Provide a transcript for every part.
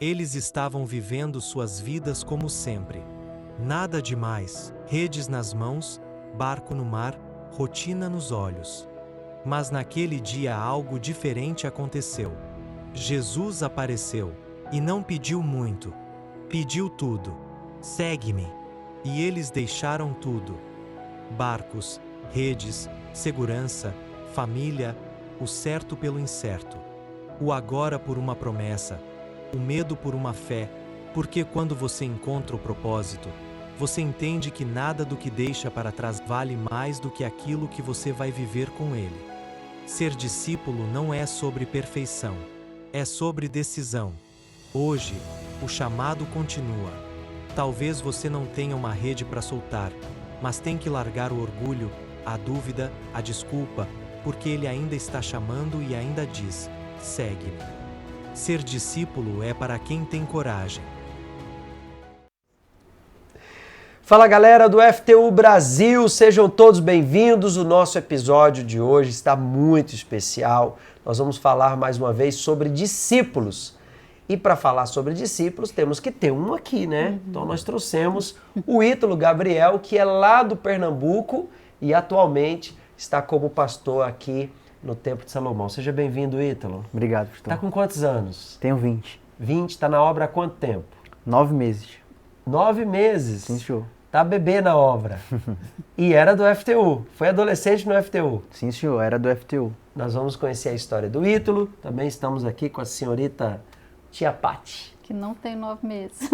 Eles estavam vivendo suas vidas como sempre. Nada demais, redes nas mãos, barco no mar, rotina nos olhos. Mas naquele dia algo diferente aconteceu. Jesus apareceu, e não pediu muito. Pediu tudo. Segue-me. E eles deixaram tudo. Barcos, redes, segurança, família, o certo pelo incerto. O agora por uma promessa, o medo por uma fé, porque quando você encontra o propósito, você entende que nada do que deixa para trás vale mais do que aquilo que você vai viver com ele. Ser discípulo não é sobre perfeição, é sobre decisão. Hoje, o chamado continua. Talvez você não tenha uma rede para soltar, mas tem que largar o orgulho, a dúvida, a desculpa, porque ele ainda está chamando e ainda diz: segue-me. Ser discípulo é para quem tem coragem. Fala galera do FTU Brasil, sejam todos bem-vindos. O nosso episódio de hoje está muito especial. Nós vamos falar mais uma vez sobre discípulos. E para falar sobre discípulos, temos que ter um aqui, né? Então nós trouxemos o Ítalo Gabriel, que é lá do Pernambuco e atualmente está como pastor aqui no Templo de Salomão. Seja bem-vindo, Ítalo. Obrigado, pastor. Tá com quantos anos? Tenho 20. 20, tá na obra há quanto tempo? 9 meses. 9 meses? Sim, senhor. Tá bebê na obra. E era do FTU. Foi adolescente no FTU. Sim, senhor. Era do FTU. Nós vamos conhecer a história do Ítalo. Também estamos aqui com a senhorita Tia Pati. Que não tem 9 meses.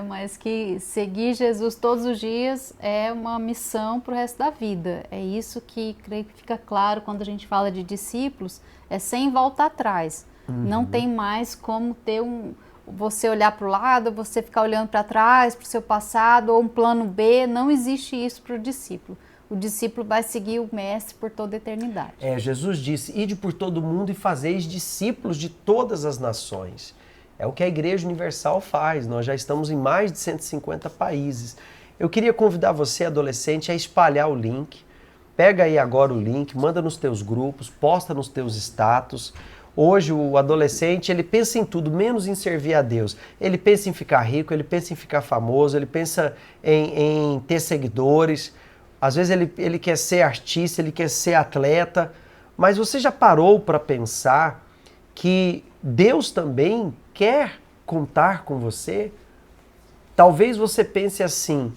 Mas que seguir Jesus todos os dias é uma missão para o resto da vida. É isso que creio que fica claro quando a gente fala de discípulos, é sem volta atrás. Não tem mais como ter você olhar para o lado, você ficar olhando para trás, para o seu passado, ou um plano B. Não existe isso para o discípulo. O discípulo vai seguir o mestre por toda a eternidade. Jesus disse: ide por todo mundo e fazeis discípulos de todas as nações. É o que a Igreja Universal faz. Nós já estamos em mais de 150 países. Eu queria convidar você, adolescente, a espalhar o link. Pega aí agora o link, manda nos teus grupos, posta nos teus status. Hoje o adolescente, ele pensa em tudo, menos em servir a Deus. Ele pensa em ficar rico, ele pensa em ficar famoso, ele pensa em ter seguidores. Às vezes ele quer ser artista, ele quer ser atleta. Mas você já parou para pensar que Deus também quer contar com você? Talvez você pense assim: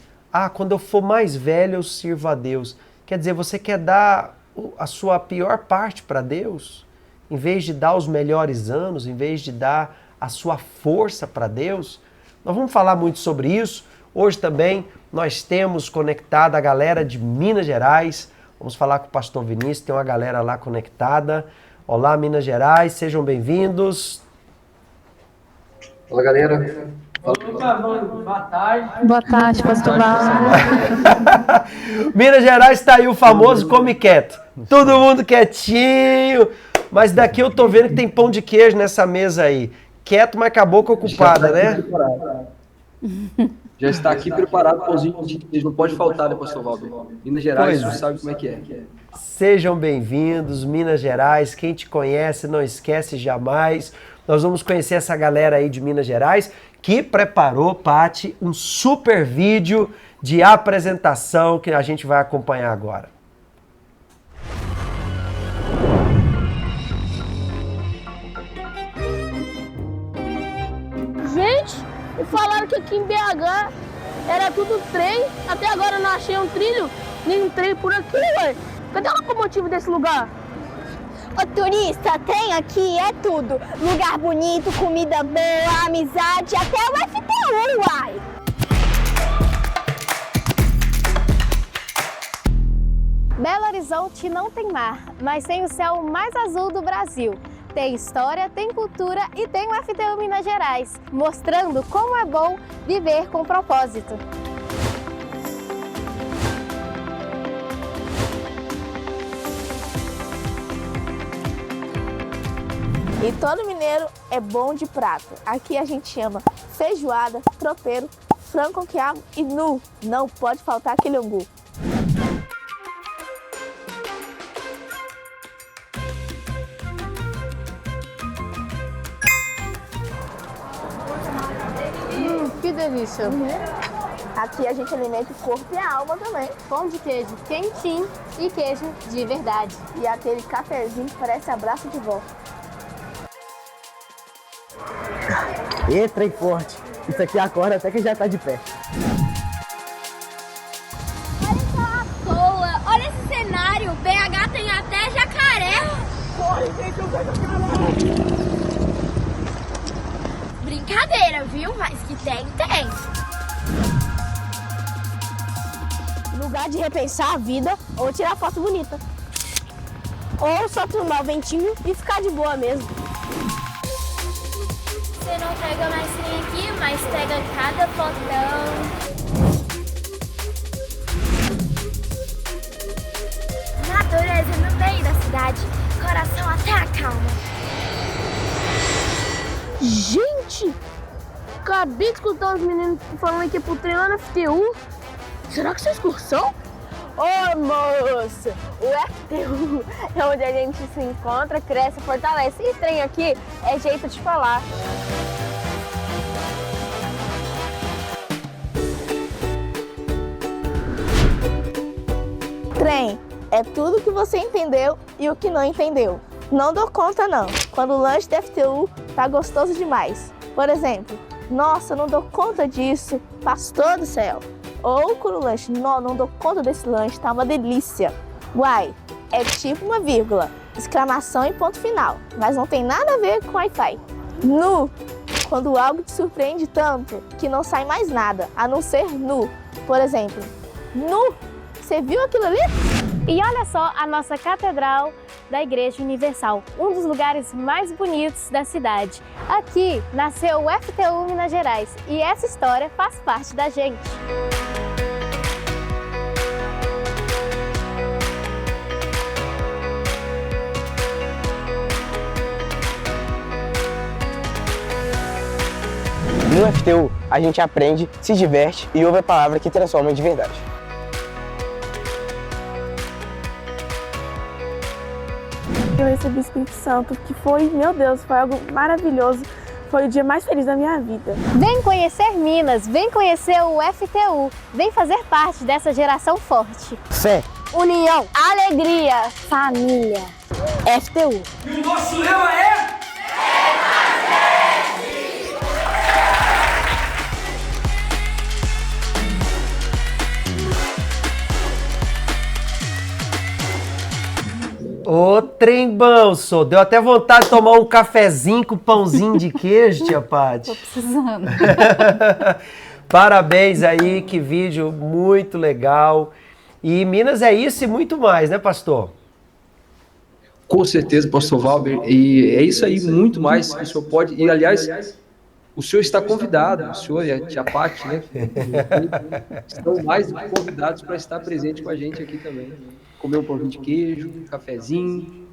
quando eu for mais velho eu sirvo a Deus. Quer dizer, você quer dar a sua pior parte para Deus? Em vez de dar os melhores anos, em vez de dar a sua força para Deus? Nós vamos falar muito sobre isso. Hoje também nós temos conectada a galera de Minas Gerais. Vamos falar com o pastor Vinícius, tem uma galera lá conectada. Olá, Minas Gerais, sejam bem-vindos. Fala, galera. Boa tarde. Boa tarde, pastor Val. Minas Gerais está aí o famoso come quieto. Todo mundo quietinho. Mas daqui eu tô vendo que tem pão de queijo nessa mesa aí. Quieto, mas com a boca ocupada, né? Já está aqui preparado o pãozinho de queijo. Não pode faltar, né, pastor Valber? Minas Gerais, você sabe como é que é. Sejam bem-vindos, Minas Gerais. Quem te conhece, não esquece jamais. Nós vamos conhecer essa galera aí de Minas Gerais que preparou, Pati, um super vídeo de apresentação que a gente vai acompanhar agora. Gente, me falaram que aqui em BH era tudo trem. Até agora eu não achei um trilho, nem um trem por aqui, ué. Cadê o locomotivo desse lugar? Ô turista, tem aqui é tudo. Lugar bonito, comida boa, amizade, até o FTU, uai. Belo Horizonte não tem mar, mas tem o céu mais azul do Brasil. Tem história, tem cultura e tem o FTU Minas Gerais, mostrando como é bom viver com propósito. E todo mineiro é bom de prato. Aqui a gente chama feijoada, tropeiro, frango com quiabo e nu. Não pode faltar aquele angu. delícia. Aqui a gente alimenta o corpo e a alma também. Pão de queijo quentinho e queijo de verdade. E aquele cafezinho que parece abraço de vó. E trem forte. Isso aqui acorda até que já tá de pé. Olha só a toa, olha esse cenário. BH tem até jacaré. Brincadeira, viu? Mas que tem, tem. Lugar de repensar a vida ou tirar foto bonita. Ou só tomar o ventinho e ficar de boa mesmo. Você não pega mais trem aqui, mas pega cada fotão. Natureza no meio da cidade, coração até acalma. Gente, acabei de escutar os meninos falando que é pro treino lá na FTU. Será que isso é excursão? Ô moça, o FTU é onde a gente se encontra, cresce e fortalece. E trem aqui é jeito de falar. Trem é tudo que você entendeu e o que não entendeu. Não dou conta não, quando o lanche da FTU tá gostoso demais. Por exemplo, nossa, não dou conta disso, pastor do céu. Ou quando o lanche, não dou conta desse lanche, tá uma delícia. Uai, é tipo uma vírgula, exclamação e ponto final, mas não tem nada a ver com Wi-Fi. Nu, quando algo te surpreende tanto que não sai mais nada, a não ser nu. Por exemplo, nu, você viu aquilo ali? E olha só a nossa Catedral da Igreja Universal, um dos lugares mais bonitos da cidade. Aqui nasceu o FTU Minas Gerais e essa história faz parte da gente. No FTU, a gente aprende, se diverte e ouve a palavra que transforma de verdade. Eu recebi o Espírito Santo, que foi, meu Deus, foi algo maravilhoso. Foi o dia mais feliz da minha vida. Vem conhecer Minas, vem conhecer o FTU, vem fazer parte dessa geração forte. Fé, União, alegria, família. FTU. E o nosso lema é... Ô, trem bom, sou. Deu até vontade de tomar um cafezinho com pãozinho de queijo, tia Paty. Tô precisando. Parabéns aí, que vídeo muito legal. E Minas é isso e muito mais, né, pastor? Com certeza, pastor Valber. E é isso aí, muito mais que o senhor pode. E, aliás, o senhor está convidado, o senhor e a tia Paty, né? Estão mais do que convidados para estar presente com a gente aqui também. Comer um pãozinho de queijo, um cafezinho.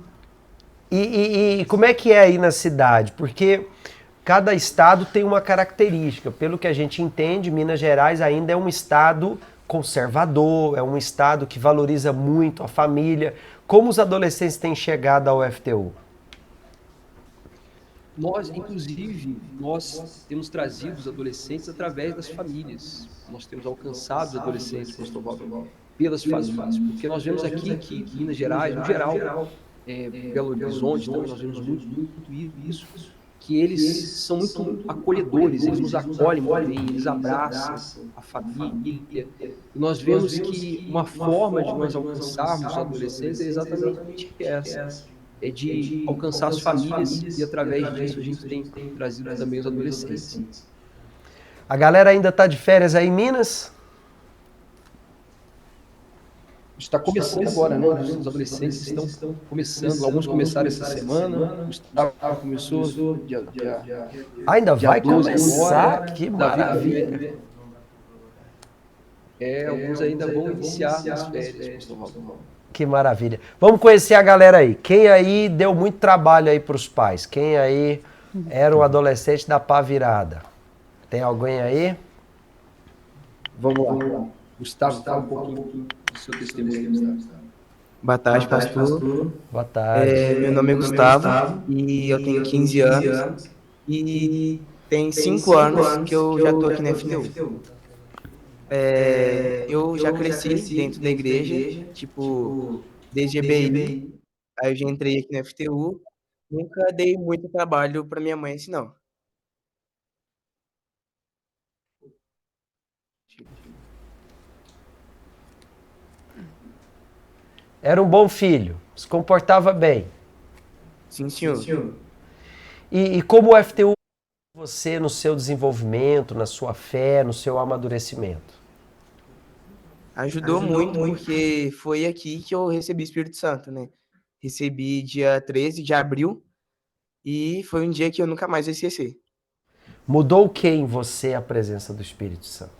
E como é que é aí na cidade? Porque cada estado tem uma característica. Pelo que a gente entende, Minas Gerais ainda é um estado conservador, é um estado que valoriza muito a família. Como os adolescentes têm chegado ao FTU? Nós, inclusive, nós temos trazido os adolescentes através das famílias. Nós temos alcançado os adolescentes, pastor Valber, pelas famílias, porque nós vemos aqui que Minas Gerais, no geral, Belo Horizonte também, nós vemos muito isso, que eles são muito acolhedores, eles nos acolhem muito bem, eles abraçam a família. E nós vemos que uma forma de nós alcançarmos os adolescentes é exatamente essa, é de alcançar as famílias e através disso a gente tem trazido também os adolescentes. A galera ainda está de férias aí em Minas? Está começando agora, né? Os adolescentes estão começando. Alguns começaram essa semana. O Gustavo começou dia Ainda vai 12 começar? agora. Que Davi maravilha! também. Alguns ainda vão iniciar as férias, pastor Valber. Que maravilha. Vamos conhecer a galera aí. Quem aí deu muito trabalho aí para os pais? Quem aí era um adolescente da pá virada? Tem alguém aí? Vamos lá. Gustavo, fala um pouquinho do seu testemunho, Gustavo. boa tarde, pastor. Boa tarde. Meu nome é Gustavo e eu tenho 15 anos. E Tem 5 anos que eu já tô aqui na FTU. Eu já cresci dentro da igreja, tipo, desde EBI. Aí eu já entrei aqui na FTU. Nunca dei muito trabalho pra minha mãe assim, não. Era um bom filho, se comportava bem. Sim, senhor. E como o FTU você no seu desenvolvimento, na sua fé, no seu amadurecimento? Ajudou muito porque foi aqui que eu recebi o Espírito Santo, né? Recebi dia 13 de abril e foi um dia que eu nunca mais vou esquecer. Mudou o que em você a presença do Espírito Santo?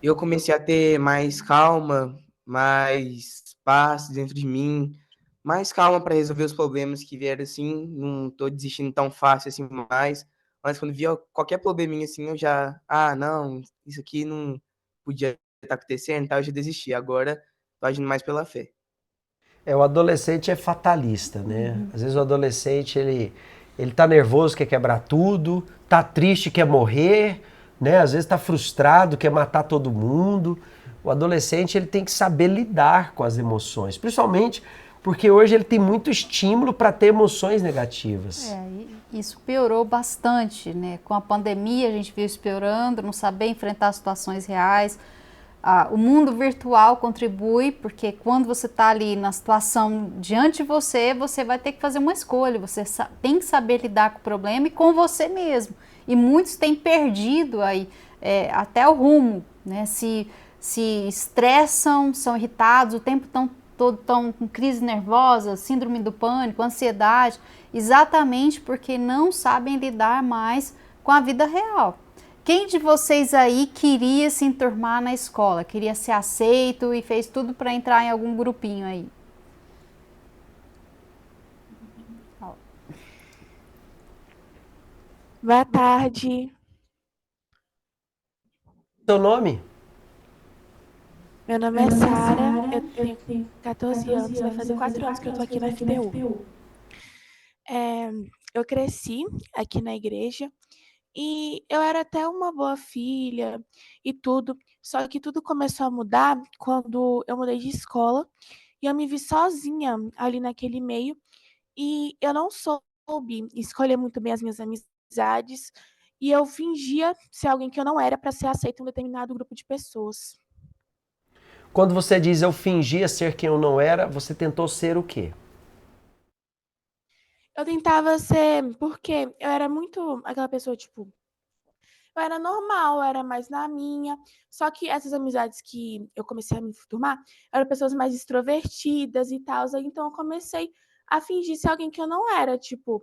Eu comecei a ter mais calma, mais paz dentro de mim, mais calma para resolver os problemas que vieram assim. Não tô desistindo tão fácil assim mais. Mas quando via qualquer probleminha assim, eu já, não, isso aqui não podia estar acontecendo, tá? Eu já desisti. Agora tô agindo mais pela fé. O adolescente é fatalista, né? Às vezes o adolescente, ele tá nervoso, quer quebrar tudo, tá triste, quer morrer, né? Às vezes tá frustrado, quer matar todo mundo. O adolescente, ele tem que saber lidar com as emoções, principalmente porque hoje ele tem muito estímulo para ter emoções negativas. Isso piorou bastante, né? Com a pandemia a gente viu isso piorando, não saber enfrentar situações reais. O mundo virtual contribui, porque quando você está ali na situação diante de você, você vai ter que fazer uma escolha, você tem que saber lidar com o problema e com você mesmo. E muitos têm perdido aí até o rumo, né? Se estressam, são irritados, o tempo todo estão com crise nervosa, síndrome do pânico, ansiedade, exatamente porque não sabem lidar mais com a vida real. Quem de vocês aí queria se enturmar na escola, queria ser aceito e fez tudo para entrar em algum grupinho aí? Boa tarde. Seu nome? Meu nome é Sara, eu tenho 14 anos, vai fazer 4 anos que eu tô aqui na FTU. Eu cresci aqui na igreja e eu era até uma boa filha e tudo, só que tudo começou a mudar quando eu mudei de escola e eu me vi sozinha ali naquele meio e eu não soube escolher muito bem as minhas amizades e eu fingia ser alguém que eu não era para ser aceita em um determinado grupo de pessoas. Quando você diz eu fingia ser quem eu não era, você tentou ser o quê? Eu tentava ser, porque eu era muito aquela pessoa, tipo, eu era normal, eu era mais na minha, só que essas amizades que eu comecei a me formar eram pessoas mais extrovertidas e tal, então eu comecei a fingir ser alguém que eu não era, tipo,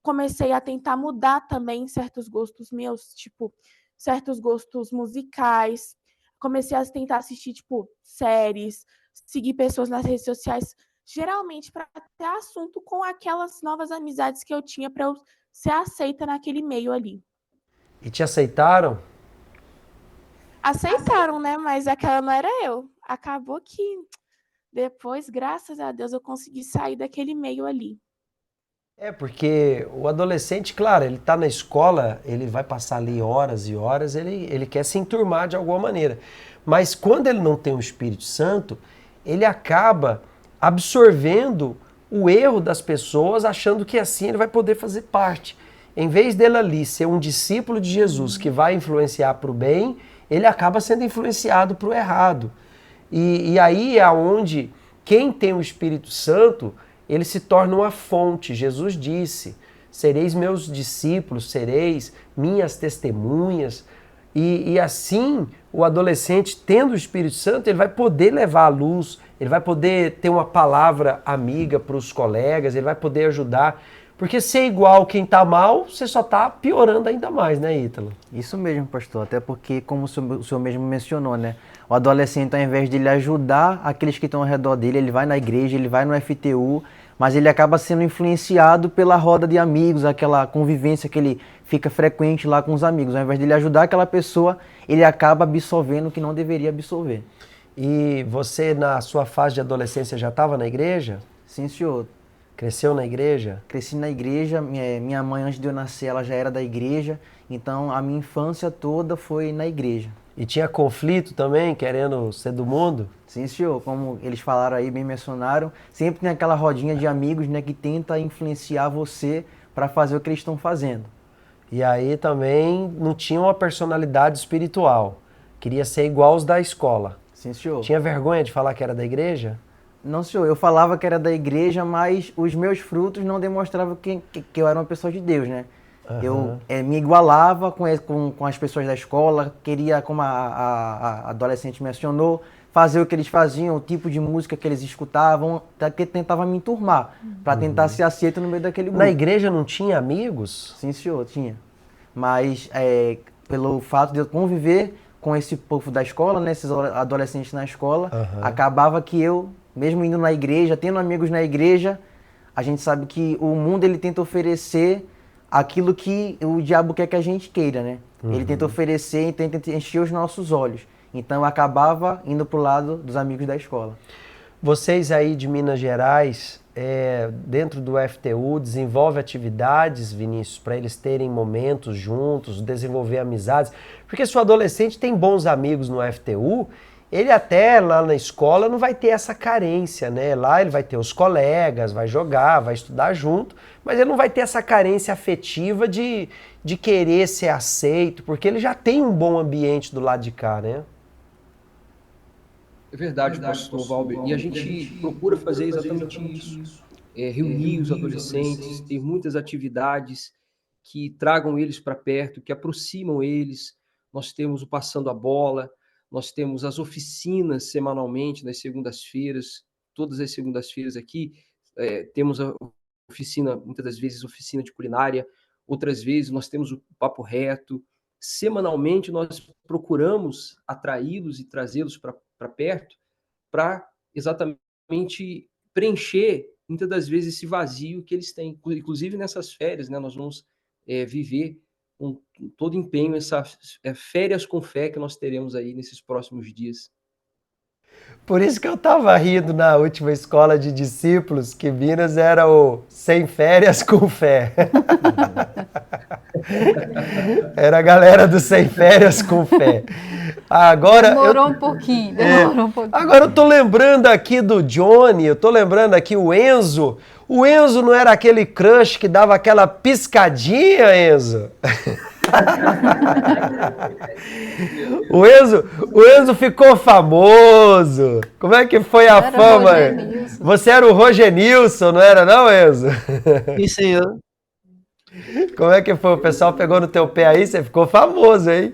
comecei a tentar mudar também certos gostos meus, tipo, certos gostos musicais, comecei a tentar assistir, tipo, séries, seguir pessoas nas redes sociais, geralmente para ter assunto com aquelas novas amizades que eu tinha para eu ser aceita naquele meio ali. E te aceitaram? Aceitaram, né? Mas aquela não era eu. Acabou que depois, graças a Deus, eu consegui sair daquele meio ali. Porque o adolescente, claro, ele está na escola, ele vai passar ali horas e horas, ele quer se enturmar de alguma maneira. Mas quando ele não tem o Espírito Santo, ele acaba absorvendo o erro das pessoas, achando que assim ele vai poder fazer parte. Em vez dele ali ser um discípulo de Jesus que vai influenciar para o bem, ele acaba sendo influenciado para o errado. E aí é onde quem tem o Espírito Santo, ele se torna uma fonte. Jesus disse, sereis meus discípulos, sereis minhas testemunhas. E assim, o adolescente, tendo o Espírito Santo, ele vai poder levar a luz, ele vai poder ter uma palavra amiga para os colegas, ele vai poder ajudar. Porque ser igual quem está mal, você só está piorando ainda mais, né, Ítalo? Isso mesmo, pastor. Até porque, como o senhor mesmo mencionou, né? O adolescente, ao invés de ele ajudar aqueles que estão ao redor dele, ele vai na igreja, ele vai no FTU, mas ele acaba sendo influenciado pela roda de amigos, aquela convivência que ele fica frequente lá com os amigos. Ao invés de ele ajudar aquela pessoa, ele acaba absorvendo o que não deveria absorver. E você, na sua fase de adolescência, já estava na igreja? Sim, senhor. Cresceu na igreja? Cresci na igreja, minha mãe antes de eu nascer ela já era da igreja, então a minha infância toda foi na igreja. E tinha conflito também, querendo ser do mundo? Sim, senhor, como eles falaram aí, bem mencionaram, sempre tem aquela rodinha de amigos, né, que tenta influenciar você para fazer o que eles estão fazendo. E aí também não tinha uma personalidade espiritual, queria ser igual os da escola. Sim, senhor. Tinha vergonha de falar que era da igreja? Não, senhor, eu falava que era da igreja, mas os meus frutos não demonstravam que eu era uma pessoa de Deus, né? Eu me igualava com as pessoas da escola, queria, como a adolescente mencionou, fazer o que eles faziam, o tipo de música que eles escutavam, que tentava me enturmar, para tentar ser aceito no meio daquele grupo. Na igreja não tinha amigos? Sim, senhor, tinha. Mas pelo fato de eu conviver com esse povo da escola, né, esses adolescentes na escola, acabava que eu, mesmo indo na igreja, tendo amigos na igreja, a gente sabe que o mundo ele tenta oferecer aquilo que o diabo quer que a gente queira, né? Ele tenta oferecer e tenta encher os nossos olhos. Então eu acabava indo pro lado dos amigos da escola. Vocês aí de Minas Gerais, dentro do FTU, desenvolvem atividades, Vinícius, para eles terem momentos juntos, desenvolver amizades? Porque se o adolescente tem bons amigos no FTU, ele até lá na escola não vai ter essa carência, né? Lá ele vai ter os colegas, vai jogar, vai estudar junto, mas ele não vai ter essa carência afetiva de querer ser aceito, porque ele já tem um bom ambiente do lado de cá, né? É verdade, pastor Valber. E a gente procura fazer exatamente isso. Reunir os adolescentes, ter muitas atividades que tragam eles para perto, que aproximam eles. Nós temos o Passando a Bola, nós temos as oficinas semanalmente, nas segundas-feiras, todas as segundas-feiras aqui, temos a oficina, muitas das vezes oficina de culinária, outras vezes nós temos o Papo Reto. Semanalmente nós procuramos atraí-los e trazê-los para perto, para exatamente preencher, muitas das vezes, esse vazio que eles têm. Inclusive nessas férias, né, nós vamos viver com todo empenho essas férias com fé que nós teremos aí nesses próximos dias. Por isso que eu estava rindo na última escola de discípulos, que Minas era o sem férias com fé. Era a galera do sem férias com fé. Agora, demorou um pouquinho. Agora eu tô lembrando aqui do Johnny, eu tô lembrando aqui o Enzo. O Enzo não era aquele crush que dava aquela piscadinha, Enzo? O Enzo ficou famoso. Como é que foi a fama? Você era o Rogenilson, não era não, Enzo? Sim, senhor. Como é que foi? O pessoal pegou no teu pé aí, você ficou famoso, hein?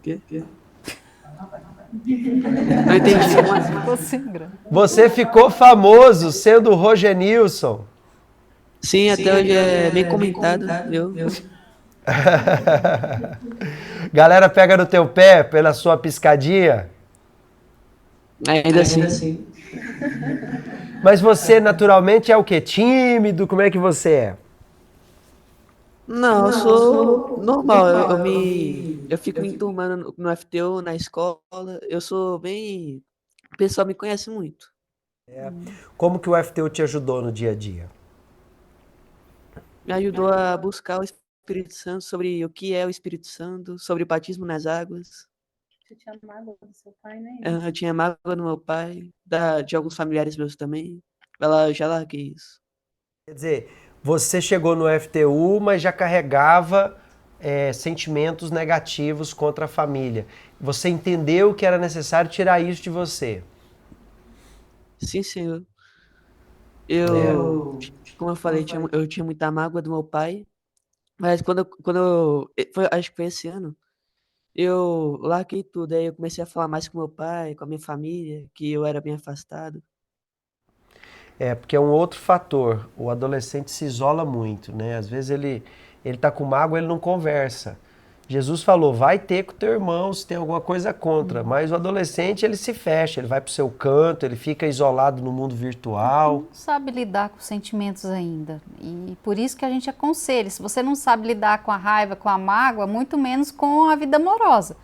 Que? Não entendi. Você ficou famoso sendo o Rogenilson. Sim, até hoje é bem comentado, viu? Galera pega no teu pé pela sua piscadinha? Ainda assim. Mas você naturalmente é o quê? Tímido? Como é que você é? Não, eu sou normal, eu fico me enturmando no FTU, na escola, eu sou bem... O pessoal me conhece muito. Como que o FTU te ajudou no dia a dia? Me ajudou a buscar o Espírito Santo, sobre o que é o Espírito Santo, sobre o batismo nas águas. Você tinha mágoa do seu pai, né? Eu tinha mágoa do meu pai, de alguns familiares meus também. Ela já larguei isso. Quer dizer, você chegou no FTU, mas já carregava sentimentos negativos contra a família. Você entendeu que era necessário tirar isso de você? Sim, senhor. Como eu falei, eu tinha muita mágoa do meu pai, mas acho que foi esse ano, eu larguei tudo, aí eu comecei a falar mais com meu pai, com a minha família, que eu era bem afastado. Porque é um outro fator, o adolescente se isola muito, né? Às vezes ele tá com mágoa, ele não conversa. Jesus falou, vai ter com o teu irmão se tem alguma coisa contra, mas o adolescente ele se fecha, ele vai pro seu canto, ele fica isolado no mundo virtual. Não sabe lidar com sentimentos ainda, e por isso que a gente aconselha, se você não sabe lidar com a raiva, com a mágoa, muito menos com a vida amorosa.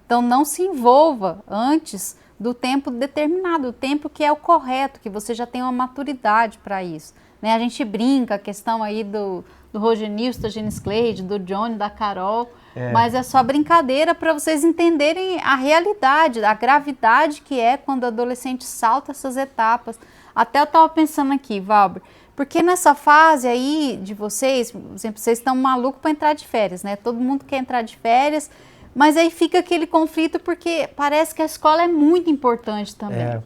Então não se envolva antes do tempo determinado, o tempo que é o correto, que você já tem uma maturidade para isso. Né? A gente brinca a questão aí do Roger Nilson, da Gene Cleide, do Johnny, da Carol, mas é só brincadeira para vocês entenderem a realidade, a gravidade que é quando o adolescente salta essas etapas. Até eu estava pensando aqui, Valber, porque nessa fase aí de vocês, por exemplo, vocês estão malucos para entrar de férias, né? Todo mundo quer entrar de férias, mas aí fica aquele conflito porque parece que a escola é muito importante também.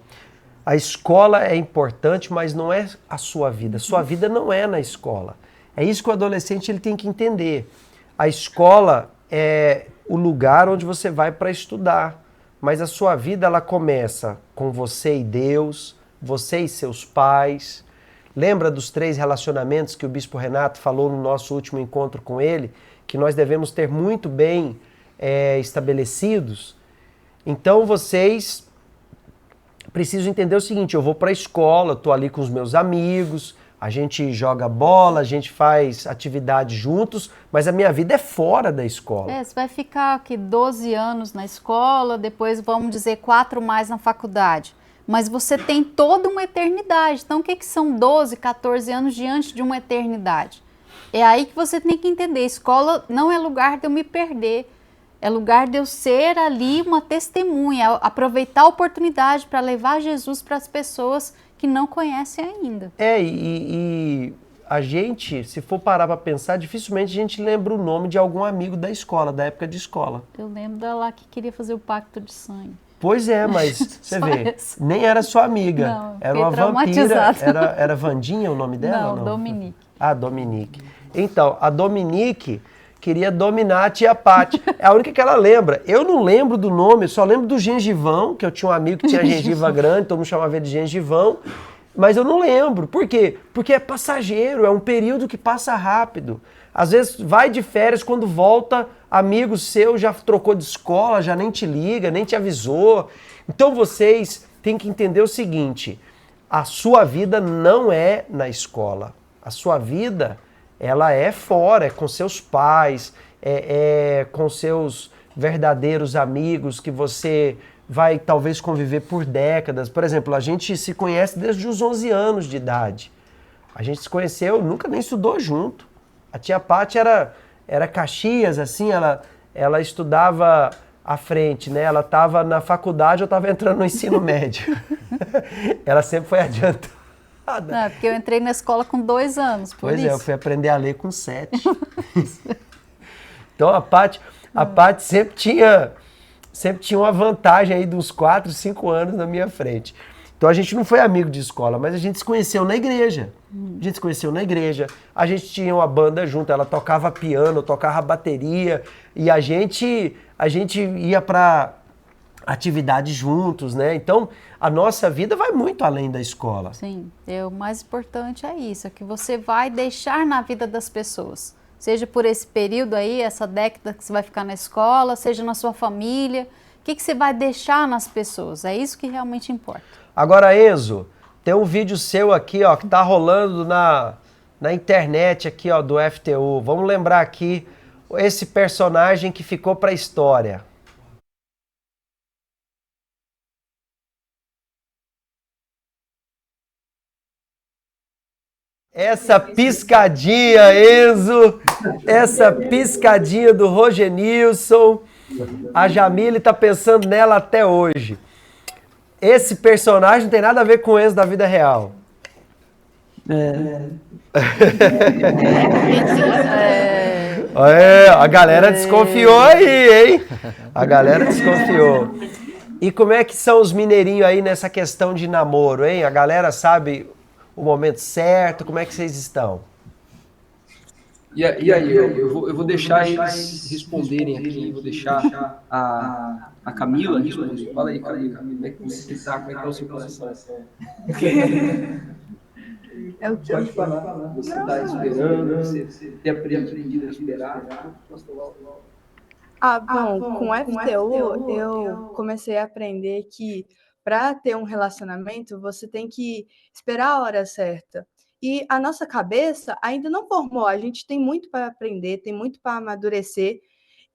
A escola é importante, mas não é a sua vida. Sua vida não é na escola. É isso que o adolescente ele tem que entender. A escola é o lugar onde você vai para estudar, mas a sua vida ela começa com você e Deus, você e seus pais. Lembra dos 3 relacionamentos que o Bispo Renato falou no nosso último encontro com ele, que nós devemos ter muito bem estabelecidos? Então vocês precisam entender o seguinte: eu vou para a escola, estou ali com os meus amigos, a gente joga bola, a gente faz atividade juntos, mas a minha vida é fora da escola. Você vai ficar aqui 12 anos na escola, depois vamos dizer 4 mais na faculdade. Mas você tem toda uma eternidade. Então o que são 12, 14 anos diante de uma eternidade? É aí que você tem que entender. Escola não é lugar de eu me perder. É lugar de eu ser ali uma testemunha, aproveitar a oportunidade para levar Jesus para as pessoas que não conhecem ainda. E a gente, se for parar para pensar, dificilmente a gente lembra o nome de algum amigo da escola, da época de escola. Eu lembro da lá que queria fazer o pacto de sangue. Pois é, mas você vê, nem era sua amiga, não, era uma vampira, era Vandinha o nome dela? Não, Dominique. Ah, Dominique. Então, a Dominique queria dominar a tia Paty. É a única que ela lembra. Eu não lembro do nome, eu só lembro do gengivão, que eu tinha um amigo que tinha gengiva grande, todo mundo chamava ele de gengivão, mas eu não lembro. Por quê? Porque é passageiro, é um período que passa rápido. Às vezes vai de férias, quando volta, amigo seu já trocou de escola, já nem te liga, nem te avisou. Então vocês têm que entender o seguinte: a sua vida não é na escola. A sua vida, ela é fora, é com seus pais, é com seus verdadeiros amigos que você vai talvez conviver por décadas. Por exemplo, a gente se conhece desde os 11 anos de idade. A gente se conheceu, nunca nem estudou junto. A tia Paty era Caxias, assim, ela estudava à frente, né? Ela estava na faculdade, eu estava entrando no ensino médio. Ela sempre foi adiantada. Não, porque eu entrei na escola com 2 anos, por isso. Eu fui aprender a ler com 7. Então a Paty sempre tinha uma vantagem aí dos 4, 5 anos na minha frente. Então a gente não foi amigo de escola, mas a gente se conheceu na igreja. A gente tinha uma banda junto, ela tocava piano, eu tocava bateria, e a gente ia para atividades juntos, né? Então a nossa vida vai muito além da escola. Sim, o mais importante é isso, é que você vai deixar na vida das pessoas. Seja por esse período aí, essa década que você vai ficar na escola, seja na sua família. O que você vai deixar nas pessoas? É isso que realmente importa. Agora, Enzo, tem um vídeo seu aqui, ó, que tá rolando na internet aqui, ó, do FTU. Vamos lembrar aqui esse personagem que ficou para a história. Essa piscadinha, Enzo, essa piscadinha do Roger Nilson, a Jamile tá pensando nela até hoje. Esse personagem não tem nada a ver com o Enzo da vida real. A galera desconfiou aí, hein? A galera desconfiou. E como é que são os mineirinhos aí nessa questão de namoro, hein? A galera sabe o momento certo? Como é que vocês estão? E aí, eu vou deixar eles responderem aqui, vou deixar a Camila responder. Fala aí, Camila, como é que você está? Como é que é o seu coração? É o que? Pode falar. Você está esperando, você tem aprendido a esperar? Bom, com o FTU eu comecei a aprender que para ter um relacionamento, você tem que esperar a hora certa. E a nossa cabeça ainda não formou, a gente tem muito para aprender, tem muito para amadurecer,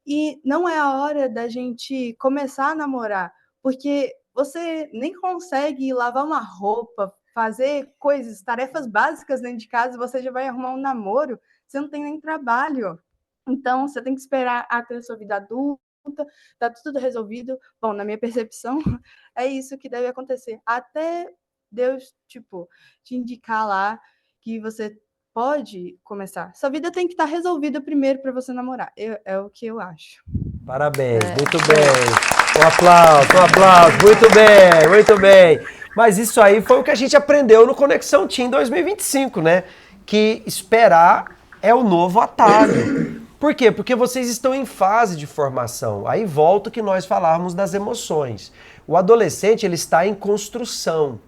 e não é a hora da gente começar a namorar, porque você nem consegue lavar uma roupa, fazer coisas, tarefas básicas dentro de casa, você já vai arrumar um namoro, você não tem nem trabalho. Então, você tem que esperar até a sua vida adulta, tá tudo resolvido. Bom, na minha percepção, é isso que deve acontecer. Até Deus, tipo, te indicar lá que você pode começar. Sua vida tem que estar resolvida primeiro para você namorar. É o que eu acho. Parabéns, muito bem. Um aplauso, muito bem. Mas isso aí foi o que a gente aprendeu no Conexão Team 2025, né? Que esperar é o novo atalho. Por quê? Porque vocês estão em fase de formação. Aí volta o que nós falávamos das emoções. O adolescente, ele está em construção.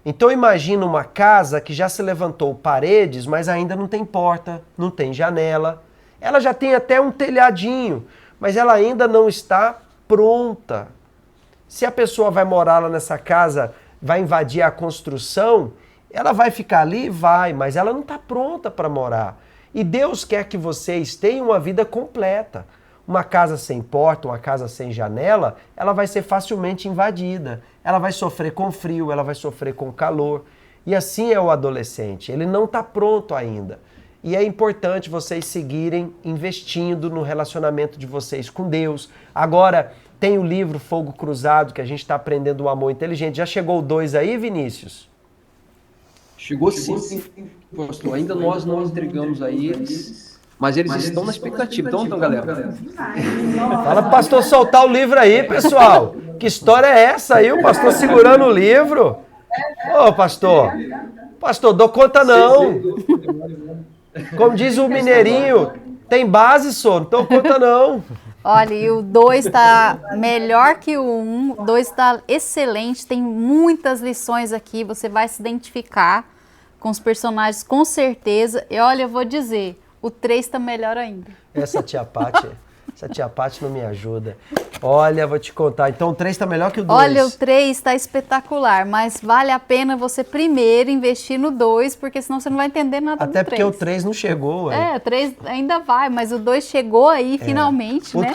Então imagina uma casa que já se levantou paredes, mas ainda não tem porta, não tem janela. Ela já tem até um telhadinho, mas ela ainda não está pronta. Se a pessoa vai morar lá nessa casa, vai invadir a construção, ela vai ficar ali? Vai, mas ela não está pronta para morar. E Deus quer que vocês tenham uma vida completa. Uma casa sem porta, uma casa sem janela, ela vai ser facilmente invadida. Ela vai sofrer com frio, ela vai sofrer com calor. E assim é o adolescente, ele não está pronto ainda. E é importante vocês seguirem investindo no relacionamento de vocês com Deus. Agora, tem o livro Fogo Cruzado, que a gente está aprendendo o amor inteligente. Já chegou o 2 aí, Vinícius? Chegou sim, pastor. Ainda nós não entregamos a eles, mas eles estão na expectativa. Então, galera. Fala pro pastor soltar o livro aí, pessoal. Que história é essa aí? O pastor segurando o livro? Ô, pastor. Pastor, dou conta não. Como diz o mineirinho, tem base, só, não dou conta não. Olha, e o 2 está melhor que o 1, o 2 está excelente, tem muitas lições aqui, você vai se identificar com os personagens com certeza. E olha, eu vou dizer, o 3 está melhor ainda. Essa tia Paty não me ajuda. Olha, vou te contar. Então o 3 está melhor que o 2. Olha, o 3 está espetacular, mas vale a pena você primeiro investir no 2, porque senão você não vai entender nada do 3. Até porque o 3 não chegou. Ué. O 3 ainda vai, mas o 2 chegou aí finalmente, o né?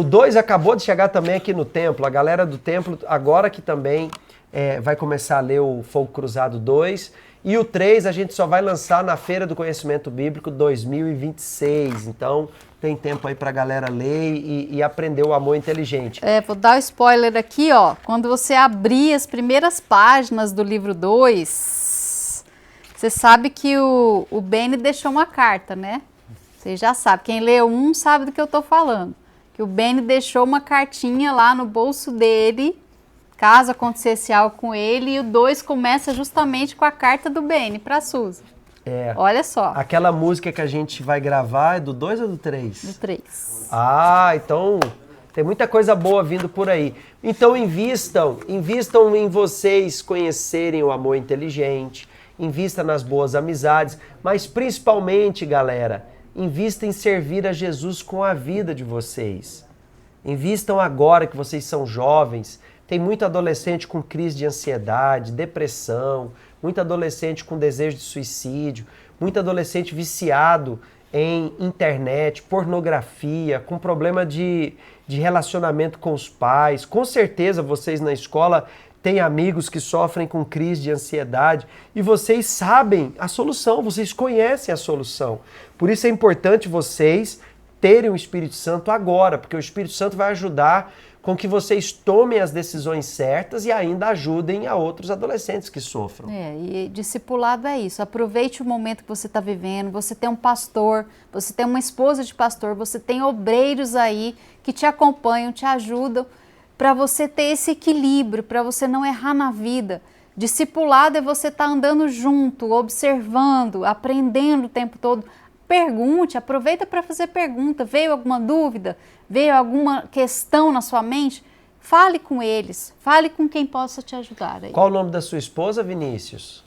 2 acabou de chegar também aqui no templo. A galera do templo, agora que também vai começar a ler o Fogo Cruzado 2. E o 3 a gente só vai lançar na Feira do Conhecimento Bíblico 2026. Então tem tempo aí pra galera ler e aprender o amor inteligente. Vou dar o spoiler aqui, ó. Quando você abrir as primeiras páginas do livro 2, você sabe que o Benny deixou uma carta, né? Você já sabe. Quem leu 1 sabe do que eu tô falando. Que o Benny deixou uma cartinha lá no bolso dele, caso acontecesse algo com ele, e o 2 começa justamente com a carta do Benny para Suzy. Olha só. Aquela música que a gente vai gravar é do 2 ou do 3? Do 3. Ah, então tem muita coisa boa vindo por aí. Então invistam em vocês conhecerem o amor inteligente, invista nas boas amizades, mas principalmente, galera, invista em servir a Jesus com a vida de vocês. Invistam agora que vocês são jovens. Tem muito adolescente com crise de ansiedade, depressão, muito adolescente com desejo de suicídio, muito adolescente viciado em internet, pornografia, com problema de relacionamento com os pais. Com certeza vocês na escola têm amigos que sofrem com crise de ansiedade e vocês sabem a solução, vocês conhecem a solução. Por isso é importante vocês terem o Espírito Santo agora, porque o Espírito Santo vai ajudar com que vocês tomem as decisões certas e ainda ajudem a outros adolescentes que sofram. E discipulado é isso. Aproveite o momento que você está vivendo. Você tem um pastor, você tem uma esposa de pastor, você tem obreiros aí que te acompanham, te ajudam para você ter esse equilíbrio, para você não errar na vida. Discipulado é você estar andando junto, observando, aprendendo o tempo todo. Pergunte, aproveita para fazer pergunta. Veio alguma dúvida? Veio alguma questão na sua mente? Fale com eles, fale com quem possa te ajudar. Aí. Qual o nome da sua esposa, Vinícius?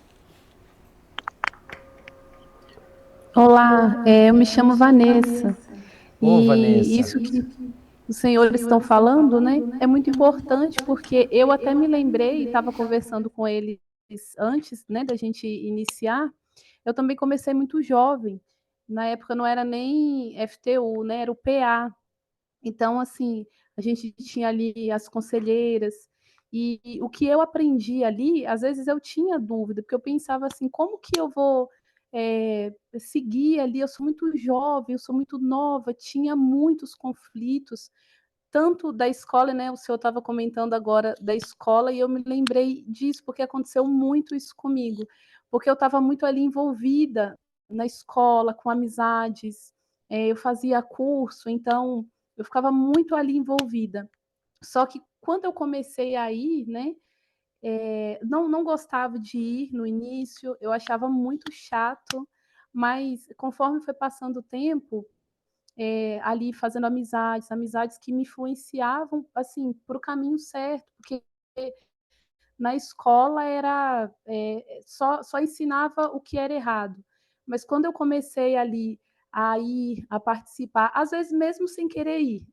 Olá, eu me chamo Vanessa. Vanessa. Isso que os senhores estão falando, né, é muito importante, porque eu até me lembrei, estava conversando com eles antes, né, da gente iniciar. Eu também comecei muito jovem. Na época não era nem FTU, né, era o PA. Então, assim, a gente tinha ali as conselheiras E o que eu aprendi ali, às vezes eu tinha dúvida, porque eu pensava assim, como que eu vou seguir ali? Eu sou muito jovem, eu sou muito nova, tinha muitos conflitos, tanto da escola, né? O senhor estava comentando agora da escola, e eu me lembrei disso, porque aconteceu muito isso comigo, porque eu estava muito ali envolvida na escola, com amizades, eu fazia curso, então eu ficava muito ali envolvida. Só que quando eu comecei a ir, né, não gostava de ir no início, eu achava muito chato, mas conforme foi passando o tempo, ali fazendo amizades que me influenciavam, assim, para o caminho certo, porque na escola era só ensinava o que era errado. Mas quando eu comecei ali a ir, a participar, às vezes mesmo sem querer ir,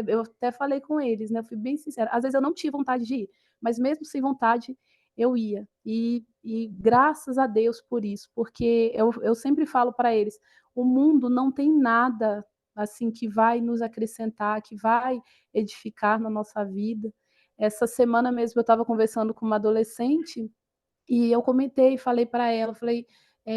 eu até falei com eles, né? Eu fui bem sincera. Às vezes eu não tinha vontade de ir, mas mesmo sem vontade eu ia. E graças a Deus por isso, porque eu sempre falo para eles, o mundo não tem nada assim que vai nos acrescentar, que vai edificar na nossa vida. Essa semana mesmo eu estava conversando com uma adolescente e eu comentei, falei para ela, falei,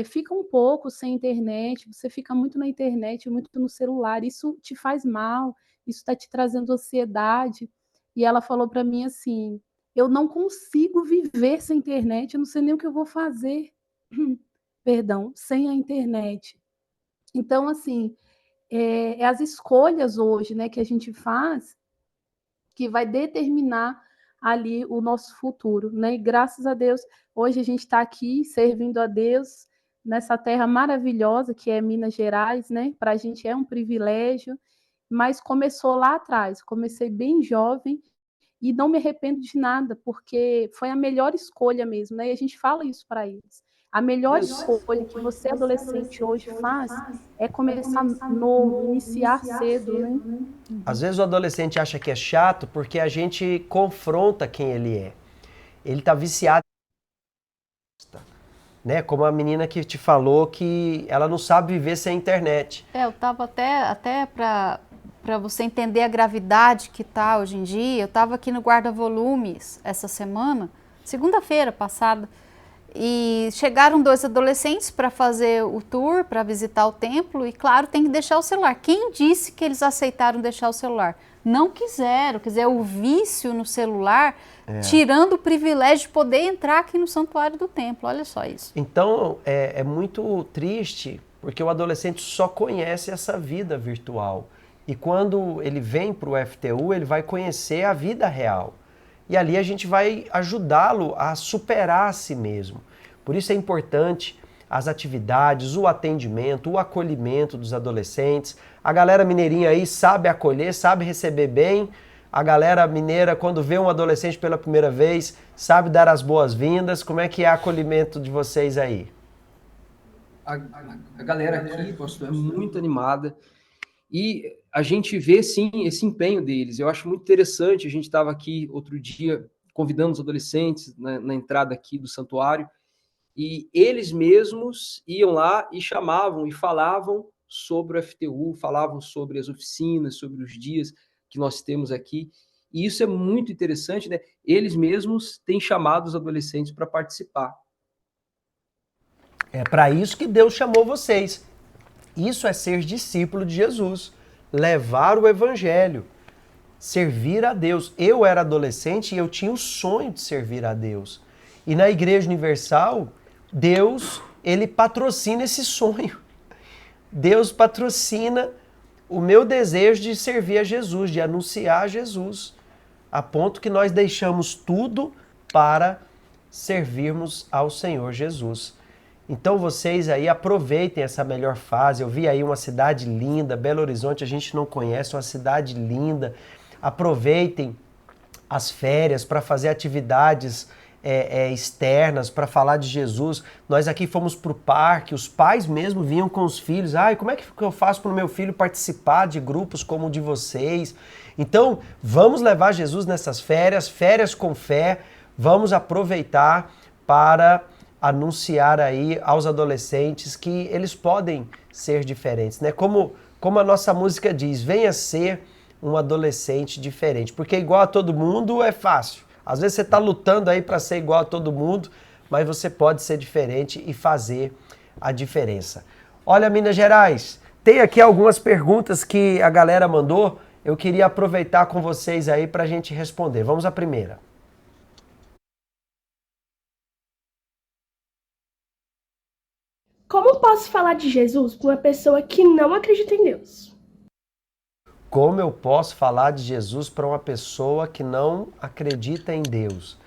fica um pouco sem internet, você fica muito na internet, muito no celular, isso te faz mal, isso está te trazendo ansiedade. E ela falou para mim assim, eu não consigo viver sem internet, eu não sei nem o que eu vou fazer, perdão, sem a internet. Então, assim, as escolhas hoje, né, que a gente faz, que vai determinar ali o nosso futuro, né? E graças a Deus, hoje a gente está aqui servindo a Deus nessa terra maravilhosa que é Minas Gerais, né? Para a gente é um privilégio, mas começou lá atrás. Comecei bem jovem e não me arrependo de nada, porque foi a melhor escolha mesmo, né? E a gente fala isso para eles. A melhor escolha que você, adolescente, hoje faz é começar novo, iniciar cedo, né? Às vezes o adolescente acha que é chato porque a gente confronta quem ele é. Ele está viciado, né? Como a menina que te falou que ela não sabe viver sem a internet. Eu estava até para você entender a gravidade que está hoje em dia, eu estava aqui no guarda-volumes essa semana, segunda-feira passada, e chegaram 2 adolescentes para fazer o tour, para visitar o templo, e claro, tem que deixar o celular. Quem disse que eles aceitaram deixar o celular? Não quiseram, quer dizer, o vício no celular, tirando o privilégio de poder entrar aqui no santuário do templo, olha só isso. Então, é muito triste, porque o adolescente só conhece essa vida virtual. E quando ele vem para o FTU, ele vai conhecer a vida real. E ali a gente vai ajudá-lo a superar a si mesmo. Por isso é importante as atividades, o atendimento, o acolhimento dos adolescentes. A galera mineirinha aí sabe acolher, sabe receber bem. A galera mineira, quando vê um adolescente pela primeira vez, sabe dar as boas-vindas. Como é que é o acolhimento de vocês aí? A galera aqui, pastor, é muito animada. E a gente vê, sim, esse empenho deles. Eu acho muito interessante. A gente estava aqui outro dia convidando os adolescentes na entrada aqui do santuário, e eles mesmos iam lá e chamavam e falavam sobre o FTU, falavam sobre as oficinas, sobre os dias que nós temos aqui. E isso é muito interessante, né? Eles mesmos têm chamado os adolescentes para participar. É para isso que Deus chamou vocês. Isso é ser discípulo de Jesus, levar o evangelho, servir a Deus. Eu era adolescente e eu tinha o sonho de servir a Deus. E na Igreja Universal, Deus, ele patrocina esse sonho. Deus patrocina o meu desejo de servir a Jesus, de anunciar a Jesus, a ponto que nós deixamos tudo para servirmos ao Senhor Jesus. Então vocês aí aproveitem essa melhor fase. Eu vi aí uma cidade linda, Belo Horizonte, a gente não conhece, uma cidade linda. Aproveitem as férias para fazer atividades externas, para falar de Jesus. Nós aqui fomos para o parque, os pais mesmo vinham com os filhos. Como é que eu faço para o meu filho participar de grupos como o de vocês? Então, vamos levar Jesus nessas férias, férias com fé. Vamos aproveitar para anunciar aí aos adolescentes que eles podem ser diferentes, né? Como a nossa música diz, venha ser um adolescente diferente, porque igual a todo mundo é fácil. Às vezes você está lutando aí para ser igual a todo mundo, mas você pode ser diferente e fazer a diferença. Olha, Minas Gerais, tem aqui algumas perguntas que a galera mandou. Eu queria aproveitar com vocês aí para a gente responder. Vamos à primeira. Como posso falar de Jesus para uma pessoa que não acredita em Deus? Como eu posso falar de Jesus para uma pessoa que não acredita em Deus?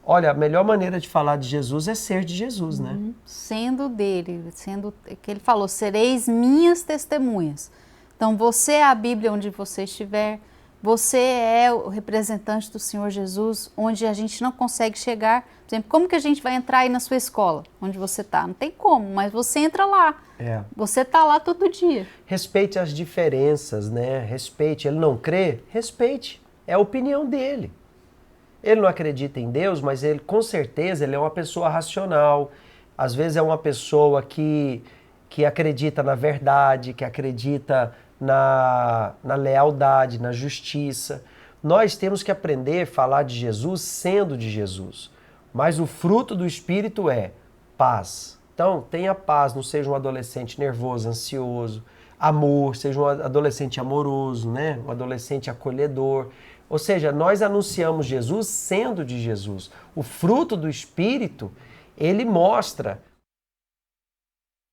Olha, a melhor maneira de falar de Jesus é ser de Jesus, né? Sendo dele, sendo que ele falou, sereis minhas testemunhas. Então você é a Bíblia onde você estiver, você é o representante do Senhor Jesus, onde a gente não consegue chegar. Por exemplo, como que a gente vai entrar aí na sua escola, onde você está? Não tem como, mas você entra lá. Você está lá todo dia. Respeite as diferenças, né? Respeite. Ele não crê? Respeite. É a opinião dele. Ele não acredita em Deus, mas ele, com certeza, ele é uma pessoa racional. Às vezes é uma pessoa que acredita na verdade, que acredita na lealdade, na justiça. Nós temos que aprender a falar de Jesus sendo de Jesus. Mas o fruto do Espírito é paz. Então, tenha paz, não seja um adolescente nervoso, ansioso. Amor, seja um adolescente amoroso, né? Um adolescente acolhedor. Ou seja, nós anunciamos Jesus sendo de Jesus. O fruto do Espírito, ele mostra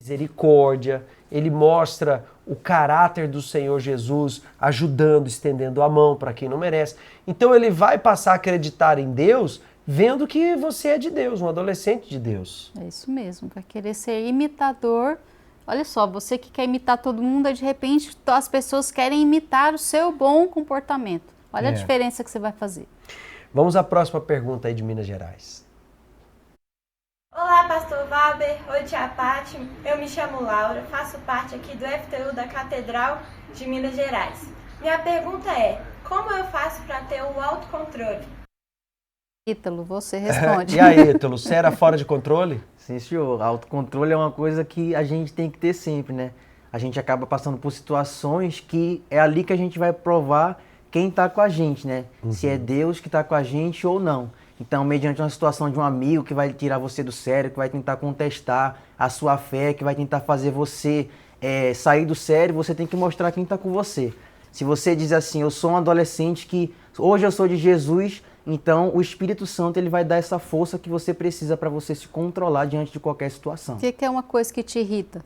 misericórdia, ele mostra o caráter do Senhor Jesus, ajudando, estendendo a mão para quem não merece. Então ele vai passar a acreditar em Deus, vendo que você é de Deus, um adolescente de Deus. É isso mesmo, vai querer ser imitador. Olha só, você que quer imitar todo mundo, aí de repente as pessoas querem imitar o seu bom comportamento. Olha a diferença que você vai fazer. Vamos à próxima pergunta aí de Minas Gerais. Olá, pastor Valber. Oi, tia Paty. Eu me chamo Laura, faço parte aqui do FTU da Catedral de Minas Gerais. Minha pergunta é, como eu faço para ter o autocontrole? Ítalo, você responde. E aí, Ítalo, você era fora de controle? Sim, senhor. Autocontrole é uma coisa que a gente tem que ter sempre, né? A gente acaba passando por situações que é ali que a gente vai provar quem está com a gente, né? Se é Deus que está com a gente ou não. Então, mediante uma situação de um amigo que vai tirar você do sério, que vai tentar contestar a sua fé, que vai tentar fazer você sair do sério, você tem que mostrar quem está com você. Se você diz assim, eu sou um adolescente que hoje eu sou de Jesus, então o Espírito Santo ele vai dar essa força que você precisa para você se controlar diante de qualquer situação. O que é uma coisa que te irrita?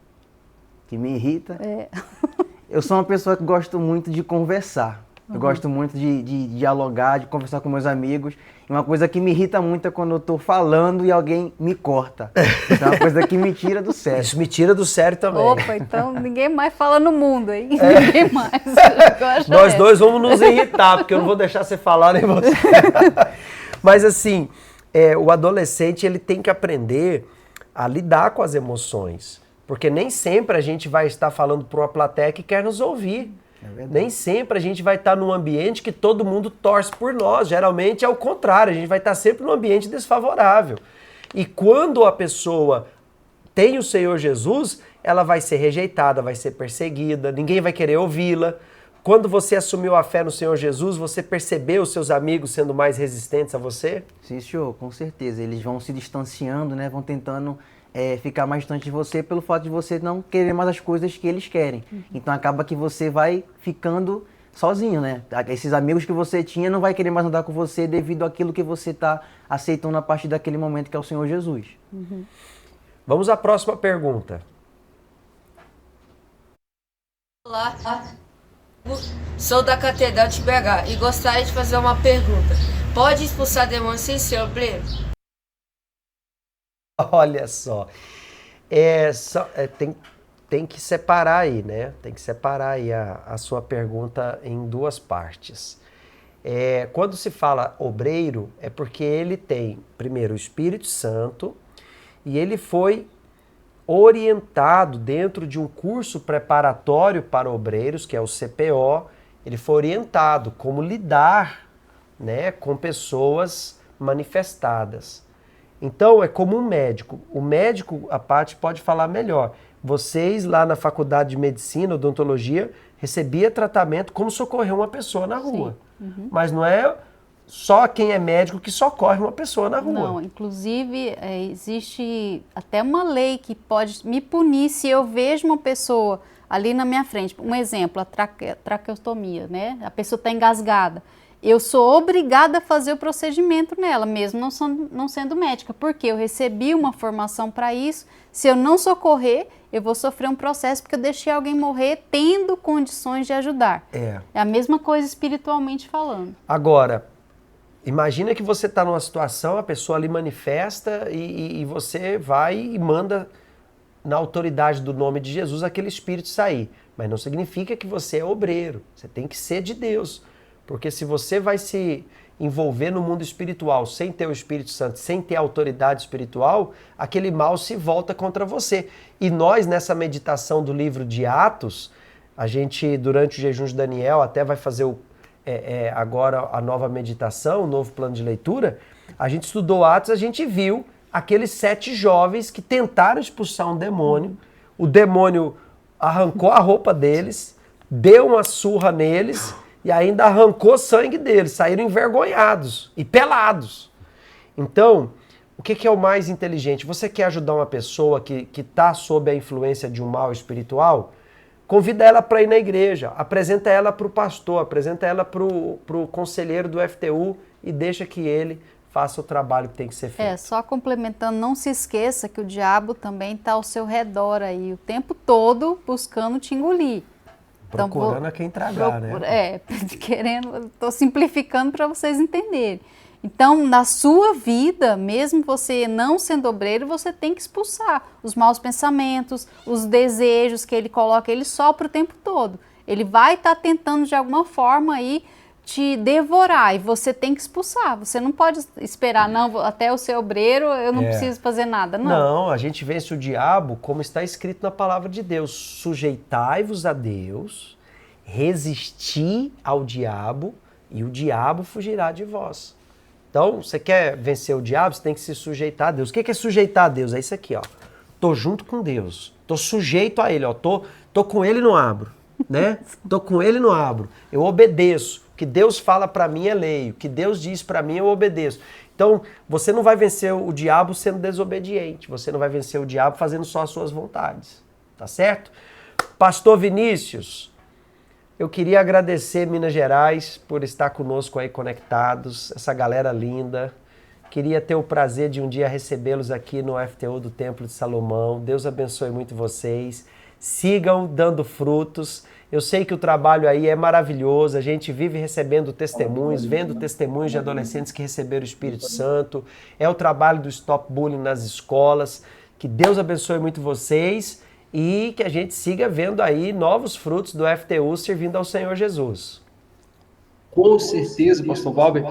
Que me irrita? Eu sou uma pessoa que gosto muito de conversar. Eu gosto muito de dialogar, de conversar com meus amigos. E uma coisa que me irrita muito é quando eu estou falando e alguém me corta. Então é uma coisa que me tira do sério. Isso me tira do sério também. Opa, então ninguém mais fala no mundo, hein? Ninguém mais. Nós dois vamos nos irritar, porque eu não vou deixar você falar nem você. Mas assim, o adolescente ele tem que aprender a lidar com as emoções. Porque nem sempre a gente vai estar falando para uma plateia que quer nos ouvir. Nem sempre a gente vai estar num ambiente que todo mundo torce por nós. Geralmente é o contrário, a gente vai estar sempre num ambiente desfavorável. E quando a pessoa tem o Senhor Jesus, ela vai ser rejeitada, vai ser perseguida, ninguém vai querer ouvi-la. Quando você assumiu a fé no Senhor Jesus, você percebeu os seus amigos sendo mais resistentes a você? Sim, senhor, com certeza. Eles vão se distanciando, né? Vão tentando ficar mais distante de você pelo fato de você não querer mais as coisas que eles querem. Então acaba que você vai ficando sozinho, né? Esses amigos que você tinha não vai querer mais andar com você devido àquilo que você está aceitando a partir daquele momento que é o Senhor Jesus. Vamos à próxima pergunta. Olá, sou da Catedral de BH e gostaria de fazer uma pergunta. Pode expulsar demônios sem ser obreiro? Olha só, tem que separar aí, né? Tem que separar aí a sua pergunta em duas partes. Quando se fala obreiro, é porque ele tem, primeiro, o Espírito Santo e ele foi orientado dentro de um curso preparatório para obreiros, que é o CPO, ele foi orientado como lidar, né, com pessoas manifestadas. Então, é como um médico. O médico, a Paty pode falar melhor. Vocês, lá na faculdade de medicina, odontologia, recebia tratamento como socorrer uma pessoa na rua. Mas não é só quem é médico que socorre uma pessoa na rua. Não, inclusive existe até uma lei que pode me punir se eu vejo uma pessoa ali na minha frente. Um exemplo, a traqueostomia, né? A pessoa está engasgada. Eu sou obrigada a fazer o procedimento nela, mesmo não sendo médica, porque eu recebi uma formação para isso. Se eu não socorrer, eu vou sofrer um processo porque eu deixei alguém morrer tendo condições de ajudar. É a mesma coisa espiritualmente falando. Agora, imagina que você está numa situação, a pessoa ali manifesta e você vai e manda na autoridade do nome de Jesus aquele espírito sair. Mas não significa que você é obreiro, você tem que ser de Deus. Porque se você vai se envolver no mundo espiritual sem ter o Espírito Santo, sem ter autoridade espiritual, aquele mal se volta contra você. E nós, nessa meditação do livro de Atos, a gente, durante o jejum de Daniel, até vai fazer agora a nova meditação, o novo plano de leitura, a gente estudou Atos, a gente viu aqueles 7 jovens que tentaram expulsar um demônio, o demônio arrancou a roupa deles, deu uma surra neles, e ainda arrancou sangue deles, saíram envergonhados e pelados. Então, o que é o mais inteligente? Você quer ajudar uma pessoa que está sob a influência de um mal espiritual? Convida ela para ir na igreja, apresenta ela para o pastor, apresenta ela para o conselheiro do FTU e deixa que ele faça o trabalho que tem que ser feito. Só complementando, não se esqueça que o diabo também está ao seu redor aí, o tempo todo buscando te engolir. Procurando então, a quem tragar, né? Estou simplificando para vocês entenderem. Então, na sua vida, mesmo você não sendo obreiro, você tem que expulsar os maus pensamentos, os desejos que ele coloca, ele sopra o tempo todo. Ele vai estar tentando de alguma forma aí te devorar e você tem que expulsar. Você não pode esperar, não, até eu ser obreiro eu não preciso fazer nada, não. Não, a gente vence o diabo como está escrito na palavra de Deus. Sujeitai-vos a Deus, resisti ao diabo e o diabo fugirá de vós. Então, você quer vencer o diabo, você tem que se sujeitar a Deus. O que é sujeitar a Deus? É isso aqui, ó. Tô junto com Deus, tô sujeito a Ele, ó. Tô com Ele e não abro, né? Tô com Ele e não abro. Eu obedeço. O que Deus fala para mim é lei, o que Deus diz para mim eu obedeço. Então, você não vai vencer o diabo sendo desobediente, você não vai vencer o diabo fazendo só as suas vontades, tá certo? Pastor Vinícius, eu queria agradecer Minas Gerais por estar conosco aí conectados, essa galera linda. Queria ter o prazer de um dia recebê-los aqui no FTU do Templo de Salomão. Deus abençoe muito vocês. Sigam dando frutos. Eu sei que o trabalho aí é maravilhoso, a gente vive recebendo testemunhos, vendo testemunhos de adolescentes que receberam o Espírito Santo. É o trabalho do Stop Bullying nas escolas. Que Deus abençoe muito vocês e que a gente siga vendo aí novos frutos do FTU servindo ao Senhor Jesus. Com certeza, pastor Valber.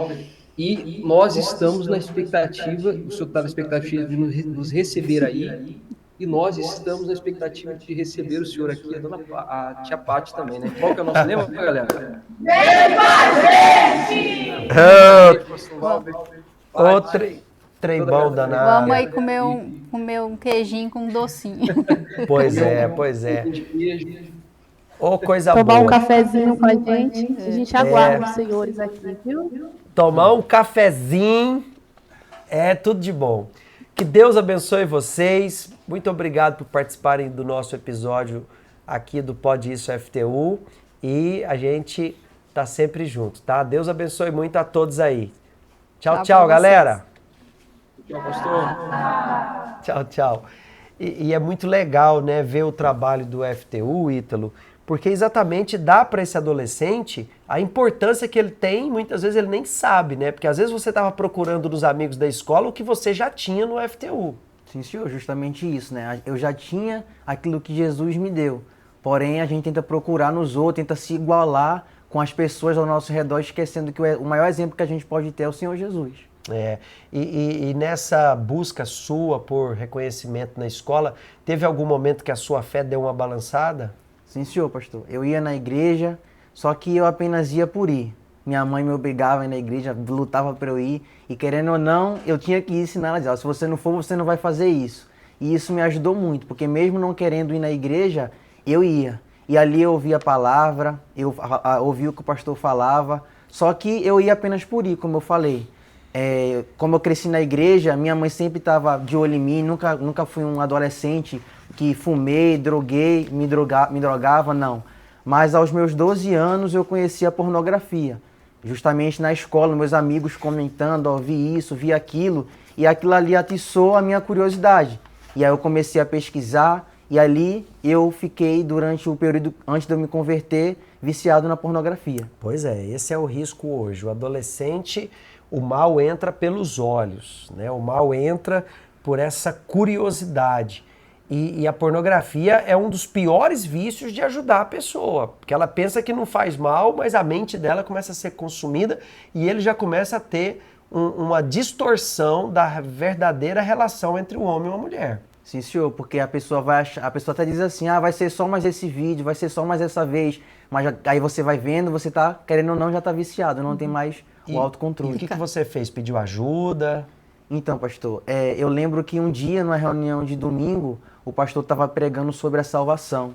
E nós estamos na expectativa, o senhor está na expectativa de nos receber aí. E nós estamos na expectativa de receber o senhor aqui, a tia Paty também, né? Qual que é o nosso lema, galera? Vem Ô, trem bom danado. Vamos aí comer um queijinho com um docinho. Pois é. Ô, coisa boa. Tomar um cafezinho com a gente. A gente aguarda os senhores aqui, viu? Tomar um cafezinho é tudo de bom. Que Deus abençoe vocês. Muito obrigado por participarem do nosso episódio aqui do Pode Isso FTU. E a gente tá sempre junto, tá? Deus abençoe muito a todos aí. Tchau, tchau, galera. Tchau, pastor. Tchau, tchau. E é muito legal, né, ver o trabalho do FTU, Ítalo, porque exatamente dá para esse adolescente a importância que ele tem, muitas vezes ele nem sabe, né? Porque às vezes você estava procurando nos amigos da escola o que você já tinha no FTU. Sim, senhor, justamente isso, né? Eu já tinha aquilo que Jesus me deu, porém a gente tenta procurar nos outros, tenta se igualar com as pessoas ao nosso redor, esquecendo que o maior exemplo que a gente pode ter é o Senhor Jesus. E nessa busca sua por reconhecimento na escola, teve algum momento que a sua fé deu uma balançada? Sim, senhor, pastor. Eu ia na igreja, só que eu apenas ia por ir. Minha mãe me obrigava a ir na igreja, lutava para eu ir. E querendo ou não, eu tinha que ensinar ela a dizer, se você não for, você não vai fazer isso. E isso me ajudou muito, porque mesmo não querendo ir na igreja, eu ia. E ali eu ouvia a palavra, eu ouvia o que o pastor falava. Só que eu ia apenas por ir, como eu falei. Como eu cresci na igreja, minha mãe sempre estava de olho em mim, nunca fui um adolescente que fumei, droguei, me drogava, não. Mas aos meus 12 anos eu conheci a pornografia. Justamente na escola, meus amigos comentando, ó, vi isso, vi aquilo, e aquilo ali atiçou a minha curiosidade. E aí eu comecei a pesquisar, e ali eu fiquei, durante o período antes de eu me converter, viciado na pornografia. Pois é, esse é o risco hoje. O adolescente, o mal entra pelos olhos, né? O mal entra por essa curiosidade. E a pornografia é um dos piores vícios de ajudar a pessoa, porque ela pensa que não faz mal, mas a mente dela começa a ser consumida e ele já começa a ter uma distorção da verdadeira relação entre o homem e a mulher. Sim, senhor, porque a pessoa até diz assim, vai ser só mais esse vídeo, vai ser só mais essa vez, mas aí você vai vendo, você tá, querendo ou não, já tá viciado, não tem mais o autocontrole. E o que você fez? Pediu ajuda? Então, pastor, eu lembro que um dia, numa reunião de domingo, o pastor estava pregando sobre a salvação.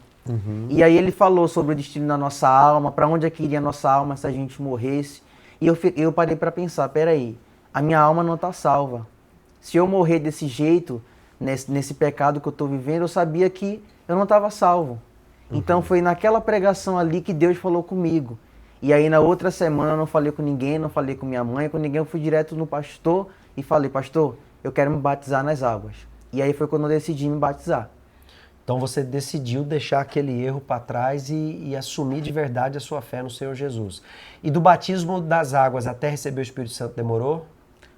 E aí ele falou sobre o destino da nossa alma, para onde é que iria a nossa alma se a gente morresse. E eu parei para pensar, peraí, a minha alma não está salva. Se eu morrer desse jeito, nesse pecado que eu estou vivendo, eu sabia que eu não estava salvo. Então foi naquela pregação ali que Deus falou comigo. E aí na outra semana eu não falei com ninguém, não falei com minha mãe, com ninguém, eu fui direto no pastor e falei, pastor, eu quero me batizar nas águas. E aí foi quando eu decidi me batizar. Então você decidiu deixar aquele erro para trás e assumir de verdade a sua fé no Senhor Jesus. E do batismo das águas até receber o Espírito Santo demorou?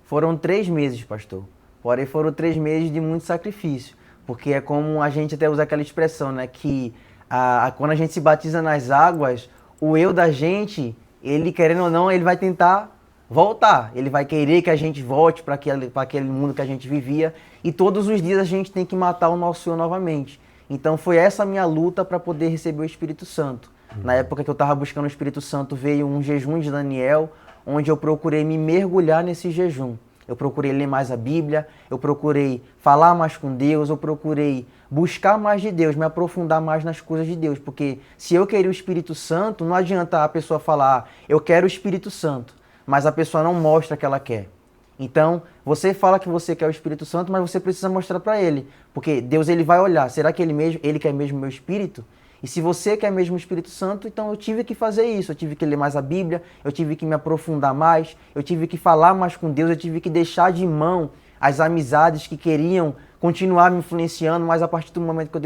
Foram 3 meses, pastor. Porém foram 3 meses de muito sacrifício. Porque é como a gente até usa aquela expressão, né? Que quando a gente se batiza nas águas, o eu da gente, ele querendo ou não, ele vai tentar voltar. Ele vai querer que a gente volte para aquele mundo que a gente vivia. E todos os dias a gente tem que matar o nosso eu novamente. Então foi essa a minha luta para poder receber o Espírito Santo. Na época que eu estava buscando o Espírito Santo, veio um jejum de Daniel, onde eu procurei me mergulhar nesse jejum. Eu procurei ler mais a Bíblia, eu procurei falar mais com Deus, eu procurei buscar mais de Deus, me aprofundar mais nas coisas de Deus. Porque se eu queria o Espírito Santo, não adianta a pessoa falar, eu quero o Espírito Santo, mas a pessoa não mostra que ela quer. Então, você fala que você quer o Espírito Santo, mas você precisa mostrar para ele. Porque Deus ele vai olhar, será que ele quer mesmo o meu Espírito? E se você quer mesmo o Espírito Santo, então eu tive que fazer isso. Eu tive que ler mais a Bíblia, eu tive que me aprofundar mais, eu tive que falar mais com Deus, eu tive que deixar de mão as amizades que queriam continuar me influenciando, mas a partir do momento que eu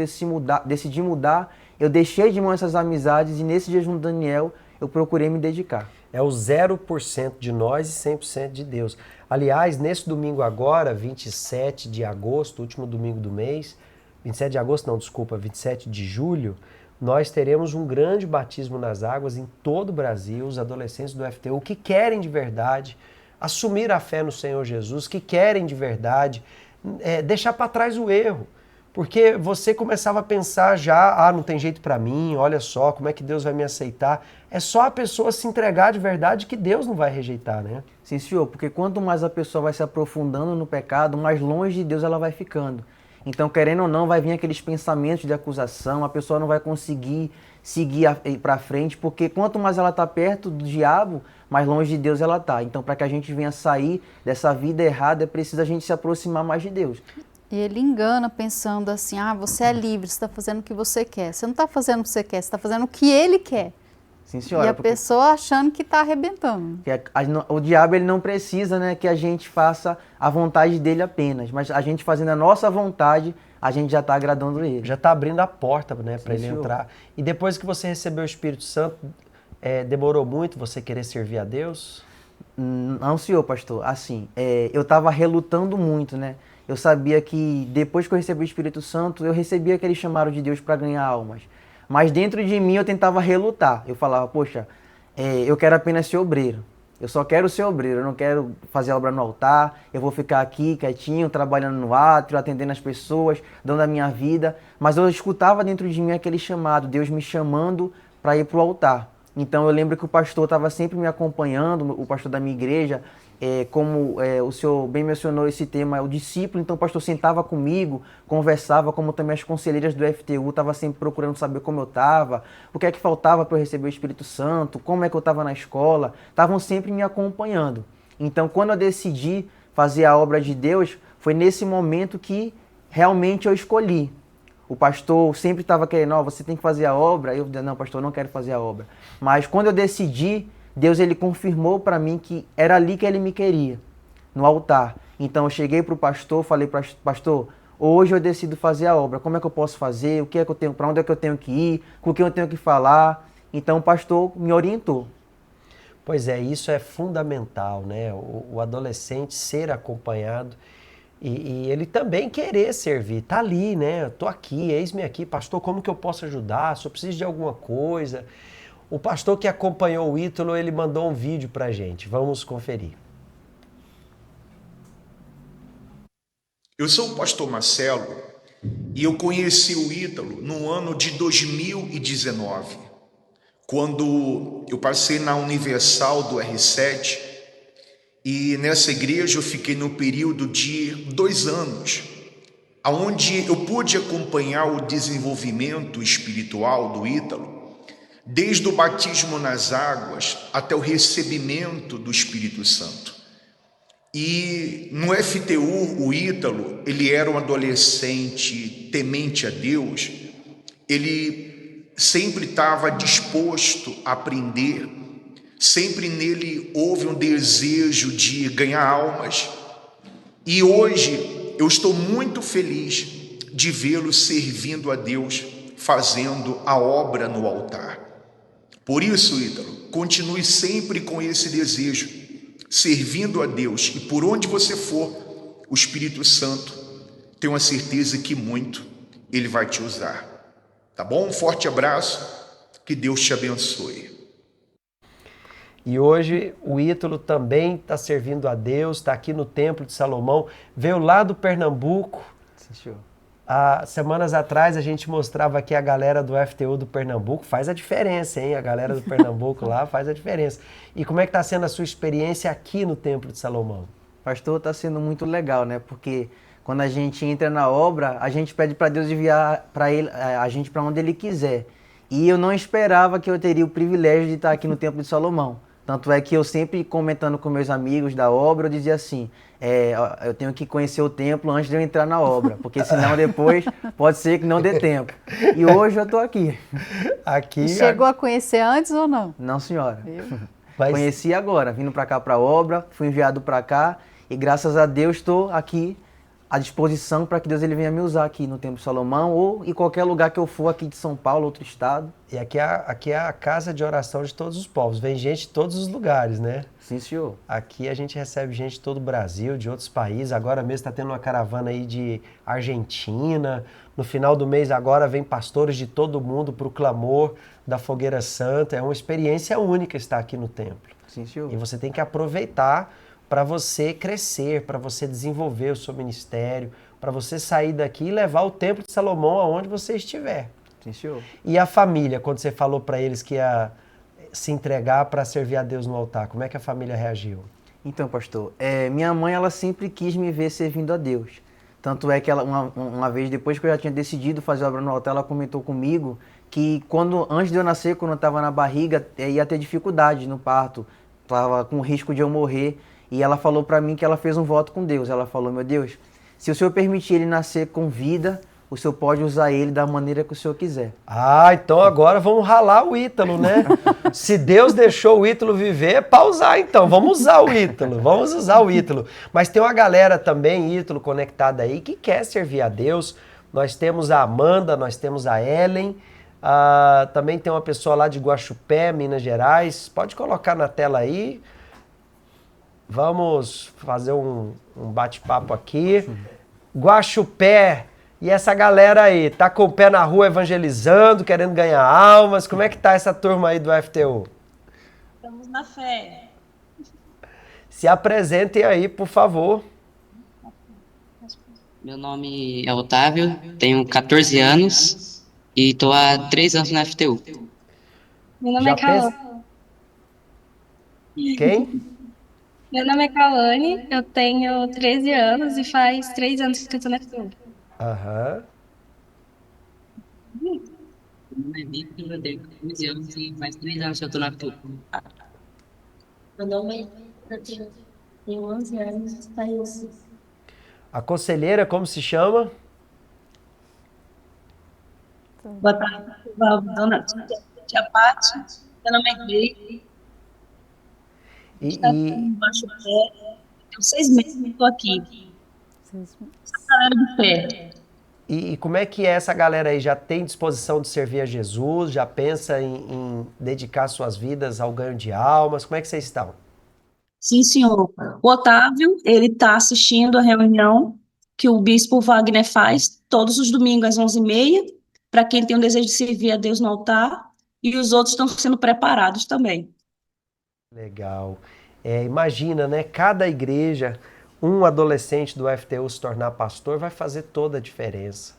decidi mudar, eu deixei de mão essas amizades e nesse jejum do Daniel eu procurei me dedicar. É o 0% de nós e 100% de Deus. Aliás, nesse domingo agora, 27 de agosto, último domingo do mês, 27 de agosto não, desculpa, 27 de julho, nós teremos um grande batismo nas águas em todo o Brasil, os adolescentes do FTU que querem de verdade assumir a fé no Senhor Jesus, que querem de verdade deixar para trás o erro. Porque você começava a pensar já, não tem jeito para mim, olha só, como é que Deus vai me aceitar? É só a pessoa se entregar de verdade que Deus não vai rejeitar, né? Sim, senhor, porque quanto mais a pessoa vai se aprofundando no pecado, mais longe de Deus ela vai ficando. Então, querendo ou não, vai vir aqueles pensamentos de acusação, a pessoa não vai conseguir seguir para frente, porque quanto mais ela está perto do diabo, mais longe de Deus ela está. Então, para que a gente venha sair dessa vida errada, é preciso a gente se aproximar mais de Deus. E ele engana pensando assim, você é livre, você está fazendo o que você quer. Você não está fazendo o que você quer, você está fazendo o que ele quer. Sim, senhora. E a pessoa achando que está arrebentando. O diabo ele não precisa, né, que a gente faça a vontade dele apenas, mas a gente fazendo a nossa vontade, a gente já está agradando ele. Já está abrindo a porta, né, para ele entrar. E depois que você recebeu o Espírito Santo, demorou muito você querer servir a Deus? Não, senhor, pastor. Assim, eu estava relutando muito, né? Eu sabia que depois que eu recebi o Espírito Santo, eu recebia aquele chamado de Deus para ganhar almas. Mas dentro de mim eu tentava relutar. Eu falava, poxa, eu quero apenas ser obreiro. Eu só quero ser obreiro, eu não quero fazer obra no altar. Eu vou ficar aqui quietinho, trabalhando no átrio, atendendo as pessoas, dando a minha vida. Mas eu escutava dentro de mim aquele chamado, Deus me chamando para ir para o altar. Então eu lembro que o pastor estava sempre me acompanhando, o pastor da minha igreja, como o senhor bem mencionou esse tema, o discípulo, então o pastor sentava comigo, conversava, como também as conselheiras do FTU estavam sempre procurando saber como eu estava, o que é que faltava para eu receber o Espírito Santo, como é que eu estava na escola, estavam sempre me acompanhando. Então, quando eu decidi fazer a obra de Deus, foi nesse momento que realmente eu escolhi. O pastor sempre estava querendo, você tem que fazer a obra. Eu disse, não, pastor, eu não quero fazer a obra. Mas quando eu decidi, Deus ele confirmou para mim que era ali que ele me queria, no altar. Então eu cheguei para o pastor, falei para o pastor, hoje eu decido fazer a obra. Como é que eu posso fazer? O que é que eu tenho? Para onde é que eu tenho que ir? Com quem eu tenho que falar? Então o pastor me orientou. Pois é, isso é fundamental, né? O adolescente ser acompanhado e ele também querer servir. Tá ali, né? Tô aqui, eis-me aqui, pastor, como que eu posso ajudar? Se eu preciso de alguma coisa. O pastor que acompanhou o Ítalo, ele mandou um vídeo pra gente. Vamos conferir. Eu sou o pastor Marcelo e eu conheci o Ítalo no ano de 2019, quando eu passei na Universal do R7 e nessa igreja eu fiquei no período de 2 anos, onde eu pude acompanhar o desenvolvimento espiritual do Ítalo, desde o batismo nas águas até o recebimento do Espírito Santo. E no FTU, o Ítalo, ele era um adolescente temente a Deus, ele sempre estava disposto a aprender, sempre nele houve um desejo de ganhar almas. E hoje eu estou muito feliz de vê-lo servindo a Deus, fazendo a obra no altar. Por isso, Ítalo, continue sempre com esse desejo, servindo a Deus, e por onde você for, o Espírito Santo, tenho a certeza que muito ele vai te usar. Tá bom? Um forte abraço, que Deus te abençoe. E hoje o Ítalo também está servindo a Deus, está aqui no Templo de Salomão, veio lá do Pernambuco. Assistiu. Há semanas atrás a gente mostrava aqui a galera do FTU do Pernambuco, faz a diferença, hein? A galera do Pernambuco lá faz a diferença. E como é que está sendo a sua experiência aqui no Templo de Salomão? Pastor, está sendo muito legal, né? Porque quando a gente entra na obra, a gente pede para Deus enviar a gente para onde Ele quiser. E eu não esperava que eu teria o privilégio de estar aqui no Templo de Salomão. Tanto é que eu sempre comentando com meus amigos da obra, eu dizia assim, eu tenho que conhecer o templo antes de eu entrar na obra, porque senão depois pode ser que não dê tempo. E hoje eu estou aqui. Chegou a conhecer antes ou não? Não, senhora. Conheci agora, vindo para cá para a obra, fui enviado para cá e graças a Deus estou aqui à disposição para que Deus ele venha me usar aqui no Templo de Salomão ou em qualquer lugar que eu for aqui de São Paulo, outro estado. E aqui é a casa de oração de todos os povos. Vem gente de todos os lugares, né? Sim, senhor. Aqui a gente recebe gente de todo o Brasil, de outros países. Agora mesmo está tendo uma caravana aí de Argentina. No final do mês agora vem pastores de todo mundo para o clamor da Fogueira Santa. É uma experiência única estar aqui no templo. Sim, senhor. E você tem que aproveitar para você crescer, para você desenvolver o seu ministério, para você sair daqui e levar o Templo de Salomão aonde você estiver. Sim, senhor. E a família, quando você falou para eles que ia se entregar para servir a Deus no altar, como é que a família reagiu? Então, pastor, minha mãe ela sempre quis me ver servindo a Deus. Tanto é que ela, uma vez depois que eu já tinha decidido fazer a obra no altar, ela comentou comigo que antes de eu nascer, quando eu estava na barriga, ia ter dificuldade no parto, estava com risco de eu morrer. E ela falou para mim que ela fez um voto com Deus. Ela falou, meu Deus, se o Senhor permitir ele nascer com vida, o Senhor pode usar ele da maneira que o Senhor quiser. Ah, então agora vamos ralar o Ítalo, né? Se Deus deixou o Ítalo viver, é para usar então. Vamos usar o Ítalo, vamos usar o Ítalo. Mas tem uma galera também, Ítalo, conectada aí, que quer servir a Deus. Nós temos a Amanda, nós temos a Ellen, também tem uma pessoa lá de Guaxupé, Minas Gerais. Pode colocar na tela aí. Vamos fazer um bate-papo aqui. Guaxupé, e essa galera aí, tá com o pé na rua evangelizando, querendo ganhar almas. Como é que tá essa turma aí do FTU? Estamos na fé. Se apresentem aí, por favor. Meu nome é Otávio, tenho 14 anos e estou há 3 anos na FTU. Meu nome é Carol. Quem? Meu nome é Kawane, eu tenho 13 anos e faz 3 anos que eu tô na FTU. Aham. Meu nome é Victor, eu tenho 15 anos e faz 3 anos que eu tô na FTU. Meu nome é tenho 11 anos, faz... A conselheira, como se chama? Boa tarde, dona Tia Paty. Meu nome é Gleide. E, Baixo pé. Tenho 6 meses que estou aqui. Essa galera de pé. e como é que é essa galera aí? Já tem disposição de servir a Jesus? Já pensa em dedicar suas vidas ao ganho de almas? Como é que vocês estão? Sim, senhor. O Otávio, ele está assistindo a reunião que o bispo Wagner faz todos os domingos às 11h30, para quem tem o desejo de servir a Deus no altar, e os outros estão sendo preparados também. Legal. Imagina, né? Cada igreja, um adolescente do FTU se tornar pastor vai fazer toda a diferença.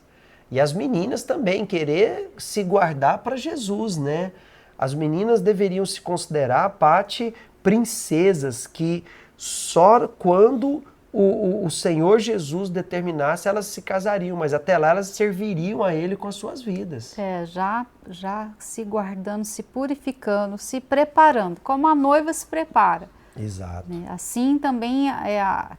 E as meninas também querer se guardar para Jesus, né? As meninas deveriam se considerar, Paty, princesas que só quando o Senhor Jesus determinasse elas se casariam, mas até lá elas serviriam a Ele com as suas vidas. Já se guardando, se purificando, se preparando, como a noiva se prepara. Exato. Né? Assim também,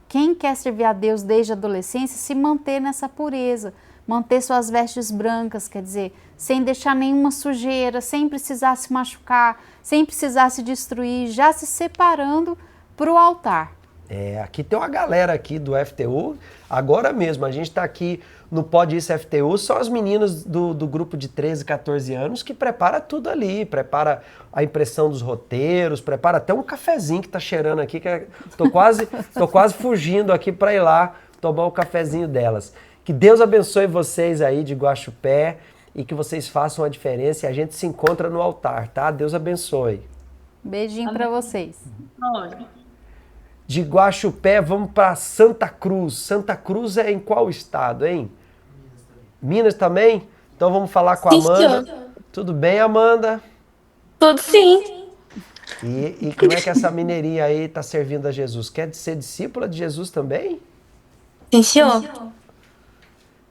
quem quer servir a Deus desde a adolescência, se manter nessa pureza, manter suas vestes brancas, quer dizer, sem deixar nenhuma sujeira, sem precisar se machucar, sem precisar se destruir, já se separando para o altar. Aqui tem uma galera aqui do FTU, agora mesmo, a gente está aqui no Pode Isso FTU, só as meninas do grupo de 13, 14 anos que prepara tudo ali, prepara a impressão dos roteiros, prepara até um cafezinho que tá cheirando aqui, que tô quase fugindo aqui para ir lá tomar o cafezinho delas. Que Deus abençoe vocês aí de Guaxupé e que vocês façam a diferença e a gente se encontra no altar, tá? Deus abençoe. Beijinho para vocês. De Guaxupé, vamos para Santa Cruz. Santa Cruz é em qual estado, hein? Minas também? Então vamos falar com a Amanda. Senhor. Tudo bem, Amanda? Tudo sim. E como é que essa mineirinha aí está servindo a Jesus? Quer ser discípula de Jesus também? Sim, senhor.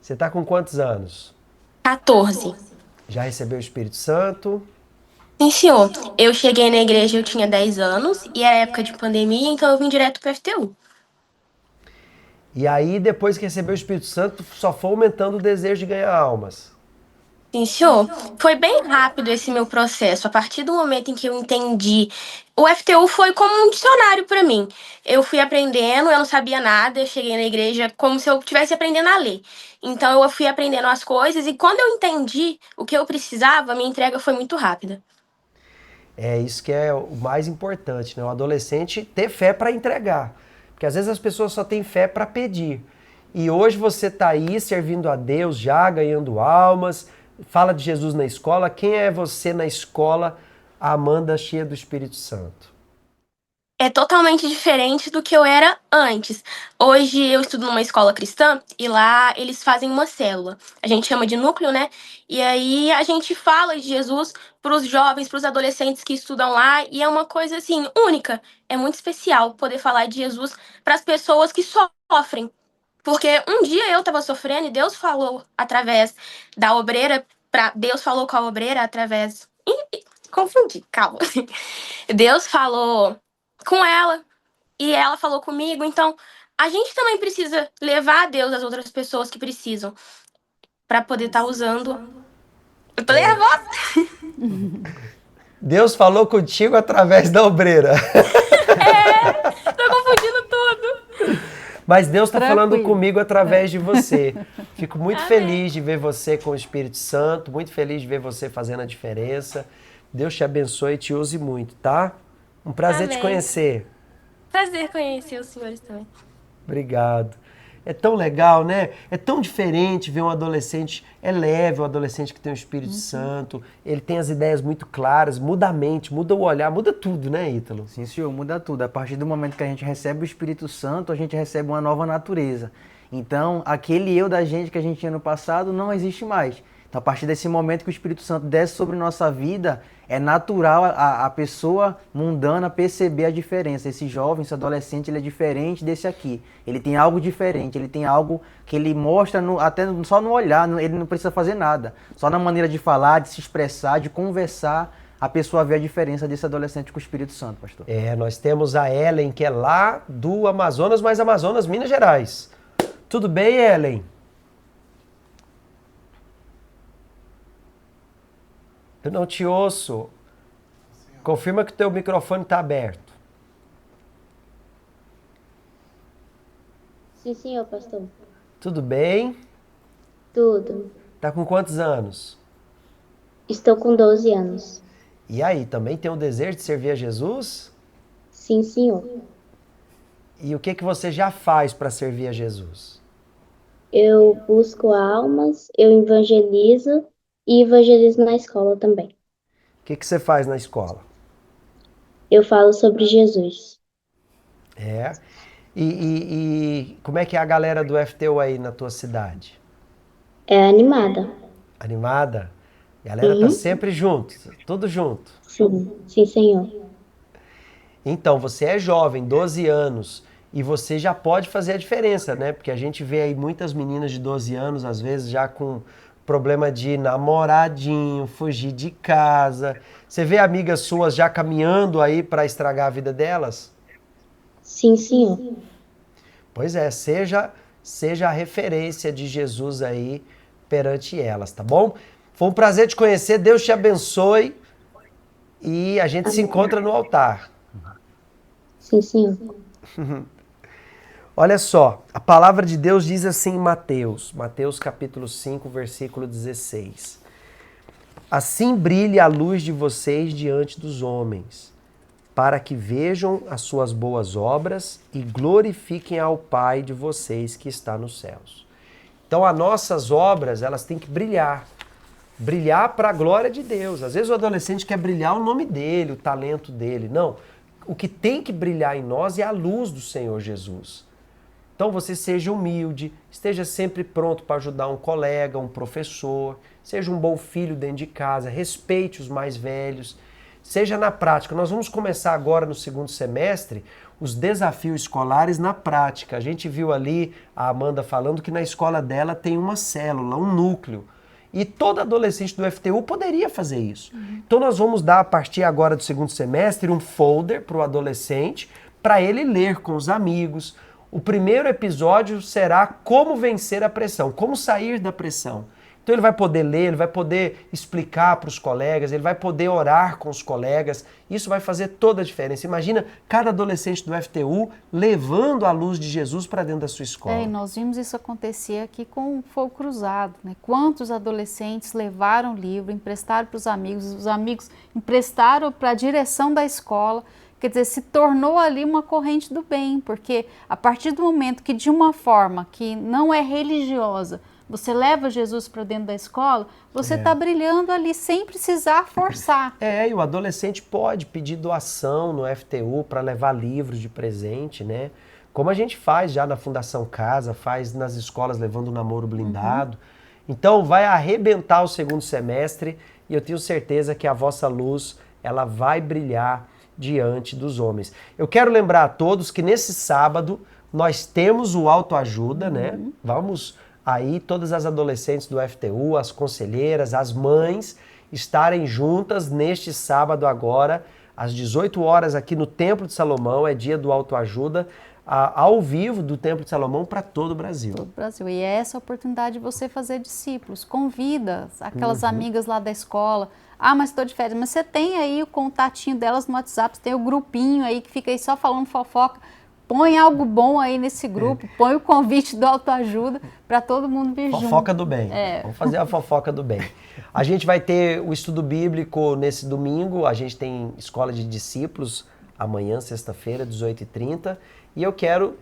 Você está com quantos anos? 14. Já recebeu o Espírito Santo? Sim, senhor. Eu cheguei na igreja, eu tinha 10 anos, e era época de pandemia, então eu vim direto para o FTU. E aí, depois que recebeu o Espírito Santo, só foi aumentando o desejo de ganhar almas? Sim, senhor. Foi bem rápido esse meu processo. A partir do momento em que eu entendi, o FTU foi como um dicionário para mim. Eu fui aprendendo, eu não sabia nada, eu cheguei na igreja como se eu estivesse aprendendo a ler. Então eu fui aprendendo as coisas e quando eu entendi o que eu precisava, a minha entrega foi muito rápida. É isso que é o mais importante, né? O adolescente ter fé para entregar. Porque às vezes as pessoas só têm fé para pedir. E hoje você está aí servindo a Deus, já ganhando almas, fala de Jesus na escola. Quem é você na escola, a Amanda cheia do Espírito Santo? É totalmente diferente do que eu era antes. Hoje eu estudo numa escola cristã e lá eles fazem uma célula. A gente chama de núcleo, né? E aí a gente fala de Jesus para os jovens, para os adolescentes que estudam lá e é uma coisa assim única. É muito especial poder falar de Jesus para as pessoas que sofrem. Porque um dia eu estava sofrendo e Deus falou através da obreira, Deus falou com a obreira através... Confundi, calma. Deus falou com ela e ela falou comigo, então a gente também precisa levar a Deus às outras pessoas que precisam para poder estar usando. Eu tô nervosa. Deus falou contigo através da obreira. Tô confundindo tudo. Mas Deus está falando comigo através de você. Fico muito feliz de ver você com o Espírito Santo, muito feliz de ver você fazendo a diferença. Deus te abençoe e te use muito, tá? Um prazer te conhecer. Prazer conhecer os senhores também. Obrigado. É tão legal, né? É tão diferente ver um adolescente, é leve, um adolescente que tem o Espírito Santo, ele tem as ideias muito claras, muda a mente, muda o olhar, muda tudo, né, Ítalo? Sim, senhor, muda tudo. A partir do momento que a gente recebe o Espírito Santo, a gente recebe uma nova natureza. Então, aquele eu da gente que a gente tinha no passado não existe mais. Então, a partir desse momento que o Espírito Santo desce sobre nossa vida, é natural a pessoa mundana perceber a diferença. Esse jovem, esse adolescente, ele é diferente desse aqui. Ele tem algo diferente, ele tem algo que ele mostra até só no olhar, ele não precisa fazer nada. Só na maneira de falar, de se expressar, de conversar, a pessoa vê a diferença desse adolescente com o Espírito Santo, pastor. Nós temos a Ellen, que é lá do Amazonas, mas Amazonas, Minas Gerais. Tudo bem, Ellen? Eu não te ouço. Confirma que o teu microfone está aberto. Sim, senhor, pastor. Tudo bem? Tudo. Tá com quantos anos? Estou com 12 anos. E aí, também tem o desejo de servir a Jesus? Sim, senhor. E o que você já faz para servir a Jesus? Eu busco almas, eu evangelizo e evangelizo na escola também. O que você faz na escola? Eu falo sobre Jesus. E como é que é a galera do FTU aí na tua cidade? É animada. Animada? A galera tá sempre junto, tudo junto. Sim, sim, senhor. Então, você é jovem, 12 anos, e você já pode fazer a diferença, né? Porque a gente vê aí muitas meninas de 12 anos, às vezes, já com problema de namoradinho, fugir de casa. Você vê amigas suas já caminhando aí para estragar a vida delas? Sim, senhor. Pois é, seja a referência de Jesus aí perante elas, tá bom? Foi um prazer te conhecer, Deus te abençoe e a gente se encontra no altar. Sim, senhor. Olha só, a palavra de Deus diz assim em Mateus capítulo 5, versículo 16. Assim brilhe a luz de vocês diante dos homens, para que vejam as suas boas obras e glorifiquem ao Pai de vocês que está nos céus. Então, as nossas obras, elas têm que brilhar. Brilhar para a glória de Deus. Às vezes o adolescente quer brilhar o nome dele, o talento dele. Não. O que tem que brilhar em nós é a luz do Senhor Jesus. Então você seja humilde, esteja sempre pronto para ajudar um colega, um professor, seja um bom filho dentro de casa, respeite os mais velhos, seja na prática. Nós vamos começar agora no segundo semestre os desafios escolares na prática. A gente viu ali a Amanda falando que na escola dela tem uma célula, um núcleo. E todo adolescente do FTU poderia fazer isso. Então nós vamos dar, a partir agora do segundo semestre, um folder para o adolescente, para ele ler com os amigos. O primeiro episódio será como vencer a pressão, como sair da pressão. Então ele vai poder ler, ele vai poder explicar para os colegas, ele vai poder orar com os colegas. Isso vai fazer toda a diferença. Imagina cada adolescente do FTU levando a luz de Jesus para dentro da sua escola. E nós vimos isso acontecer aqui com o Fogo Cruzado, né? Quantos adolescentes levaram o livro, emprestaram para os amigos emprestaram para a direção da escola. Quer dizer, se tornou ali uma corrente do bem, porque a partir do momento que de uma forma que não é religiosa, você leva Jesus para dentro da escola, você está brilhando ali sem precisar forçar. E o adolescente pode pedir doação no FTU para levar livros de presente, né? Como a gente faz já na Fundação Casa, faz nas escolas levando o namoro blindado. Então vai arrebentar o segundo semestre e eu tenho certeza que a vossa luz ela vai brilhar diante dos homens. Eu quero lembrar a todos que nesse sábado nós temos o autoajuda, né? Vamos aí todas as adolescentes do FTU, as conselheiras, as mães estarem juntas neste sábado agora, às 18 horas aqui no Templo de Salomão, é dia do autoajuda, ao vivo do Templo de Salomão para todo o Brasil. Todo o Brasil. E é essa a oportunidade de você fazer discípulos. Convida aquelas amigas lá da escola. Ah, mas estou de férias. Mas você tem aí o contatinho delas no WhatsApp, você tem o grupinho aí que fica aí só falando fofoca. Põe algo bom aí nesse grupo, põe o convite do autoajuda para todo mundo vir junto. Fofoca do bem. Vamos fazer a fofoca do bem. A gente vai ter o estudo bíblico nesse domingo, a gente tem escola de discípulos amanhã, sexta-feira, 18h30. E eu quero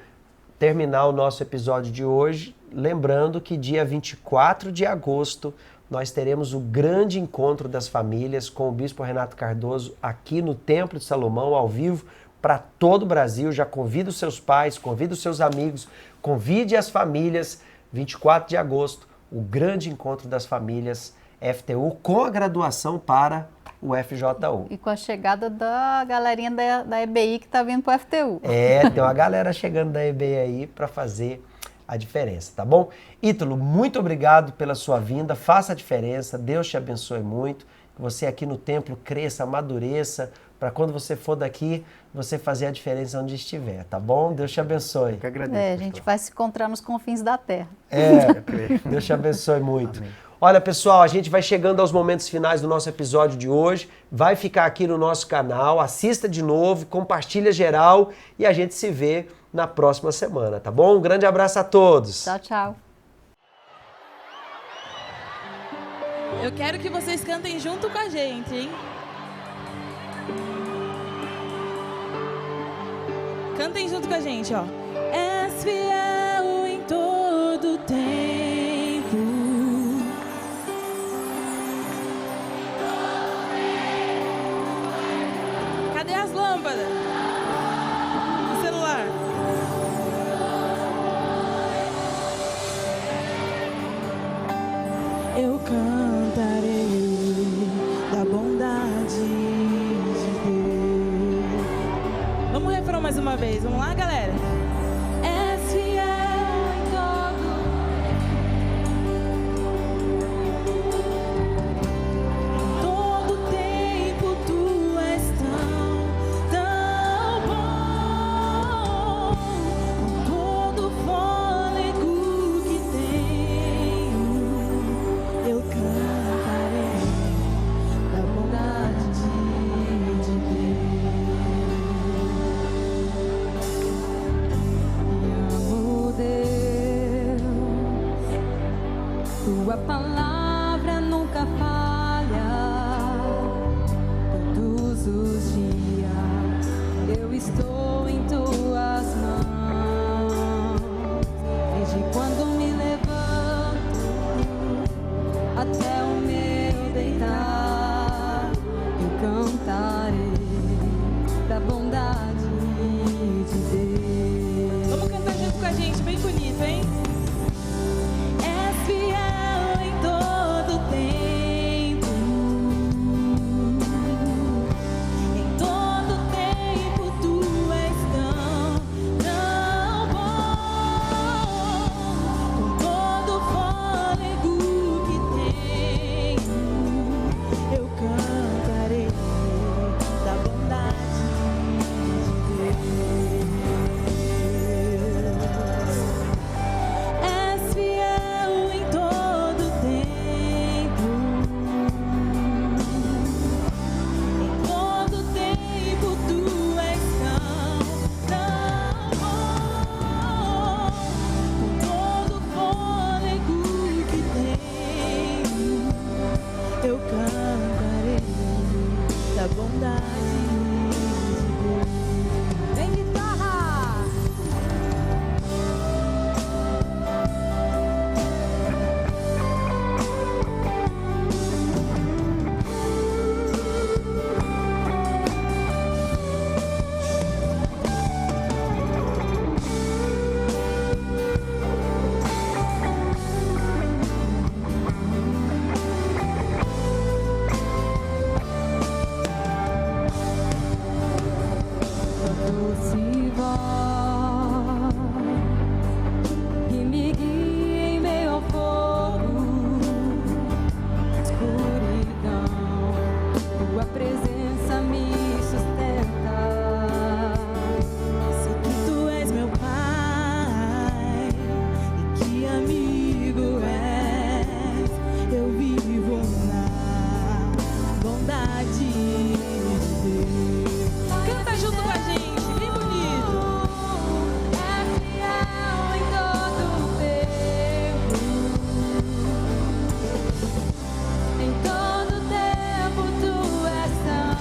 terminar o nosso episódio de hoje lembrando que dia 24 de agosto nós teremos o grande encontro das famílias com o Bispo Renato Cardoso aqui no Templo de Salomão, ao vivo, para todo o Brasil. Já convida os seus pais, convida os seus amigos, convide as famílias, 24 de agosto, o grande encontro das famílias FTU com a graduação para o FJU. E com a chegada da galerinha da EBI que está vindo para o FTU. Tem uma galera chegando da EBI aí para fazer a diferença, tá bom? Ítalo, muito obrigado pela sua vinda, faça a diferença, Deus te abençoe muito, que você aqui no templo cresça, amadureça, para quando você for daqui, você fazer a diferença onde estiver, tá bom? Deus te abençoe. Eu que agradeço. A gente vai se encontrar nos confins da terra. Deus te abençoe muito. Amém. Olha, pessoal, a gente vai chegando aos momentos finais do nosso episódio de hoje. Vai ficar aqui no nosso canal, assista de novo, compartilha geral e a gente se vê na próxima semana, tá bom? Um grande abraço a todos. Tchau, tchau. Eu quero que vocês cantem junto com a gente, hein? Cantem junto com a gente, ó. És fiel em todo tempo. Cadê as lâmpadas? O celular. Eu cantarei da bondade de Deus. Vamos refrão mais uma vez. Vamos lá, galera? És fiel em todo tempo, tu és tão bom. Com todo fôlego que tenho, eu cantarei da bondade de Deus. Tua palavra nunca falha. Todos os dias eu estou em tuas mãos. Desde quando me levanto até o meu deitar, eu cantarei da bondade de Deus. Vamos cantar junto com a gente, bem bonito, hein? És fiel em todo tempo. Em todo tempo tu és tão bom. Com todo fôlego que tenho, eu cantarei da bondade de Deus. És fiel em todo tempo. Em todo tempo tu és tão bom. Com todo fôlego que tenho, eu cantarei da bondade de Deus. Vem, guitarra! Doce voz que me guia em meio ao fogo, escuridão, tua presença me sustenta. Sei que tu és meu Pai e que amigo és. Eu vivo na bondade de Deus. Canta junto com a gente, bem bonito. É fiel em todo tempo. Em todo tempo tu és tão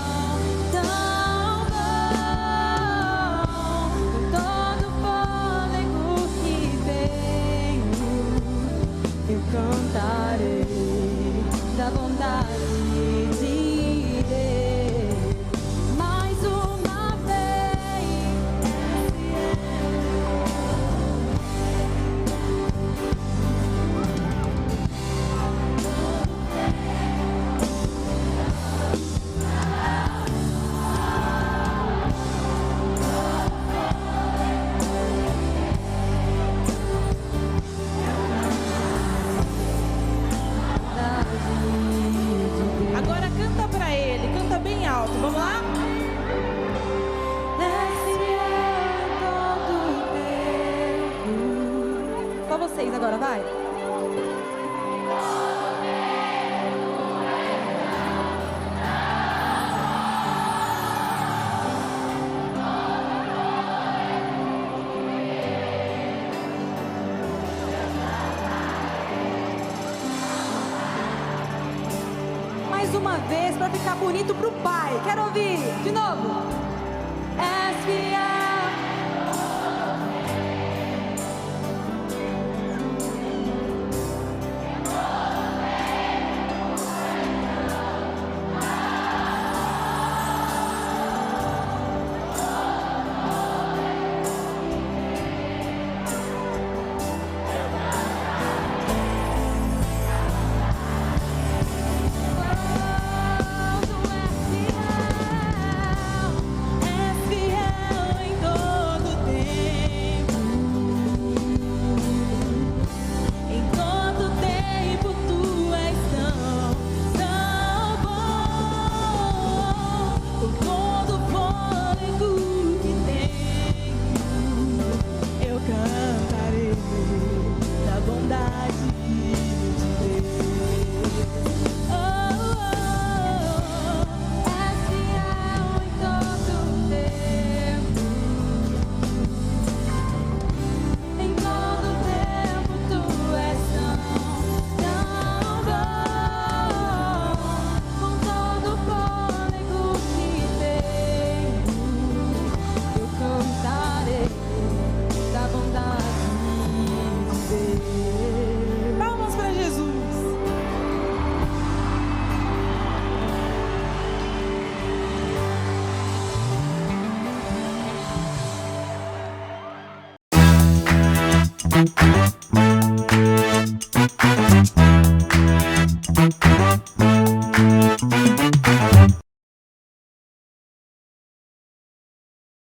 agora, vai. Mais uma vez, para ficar bonito pro pai. Quero ouvir. De novo. És fiel. Palmas para Jesus.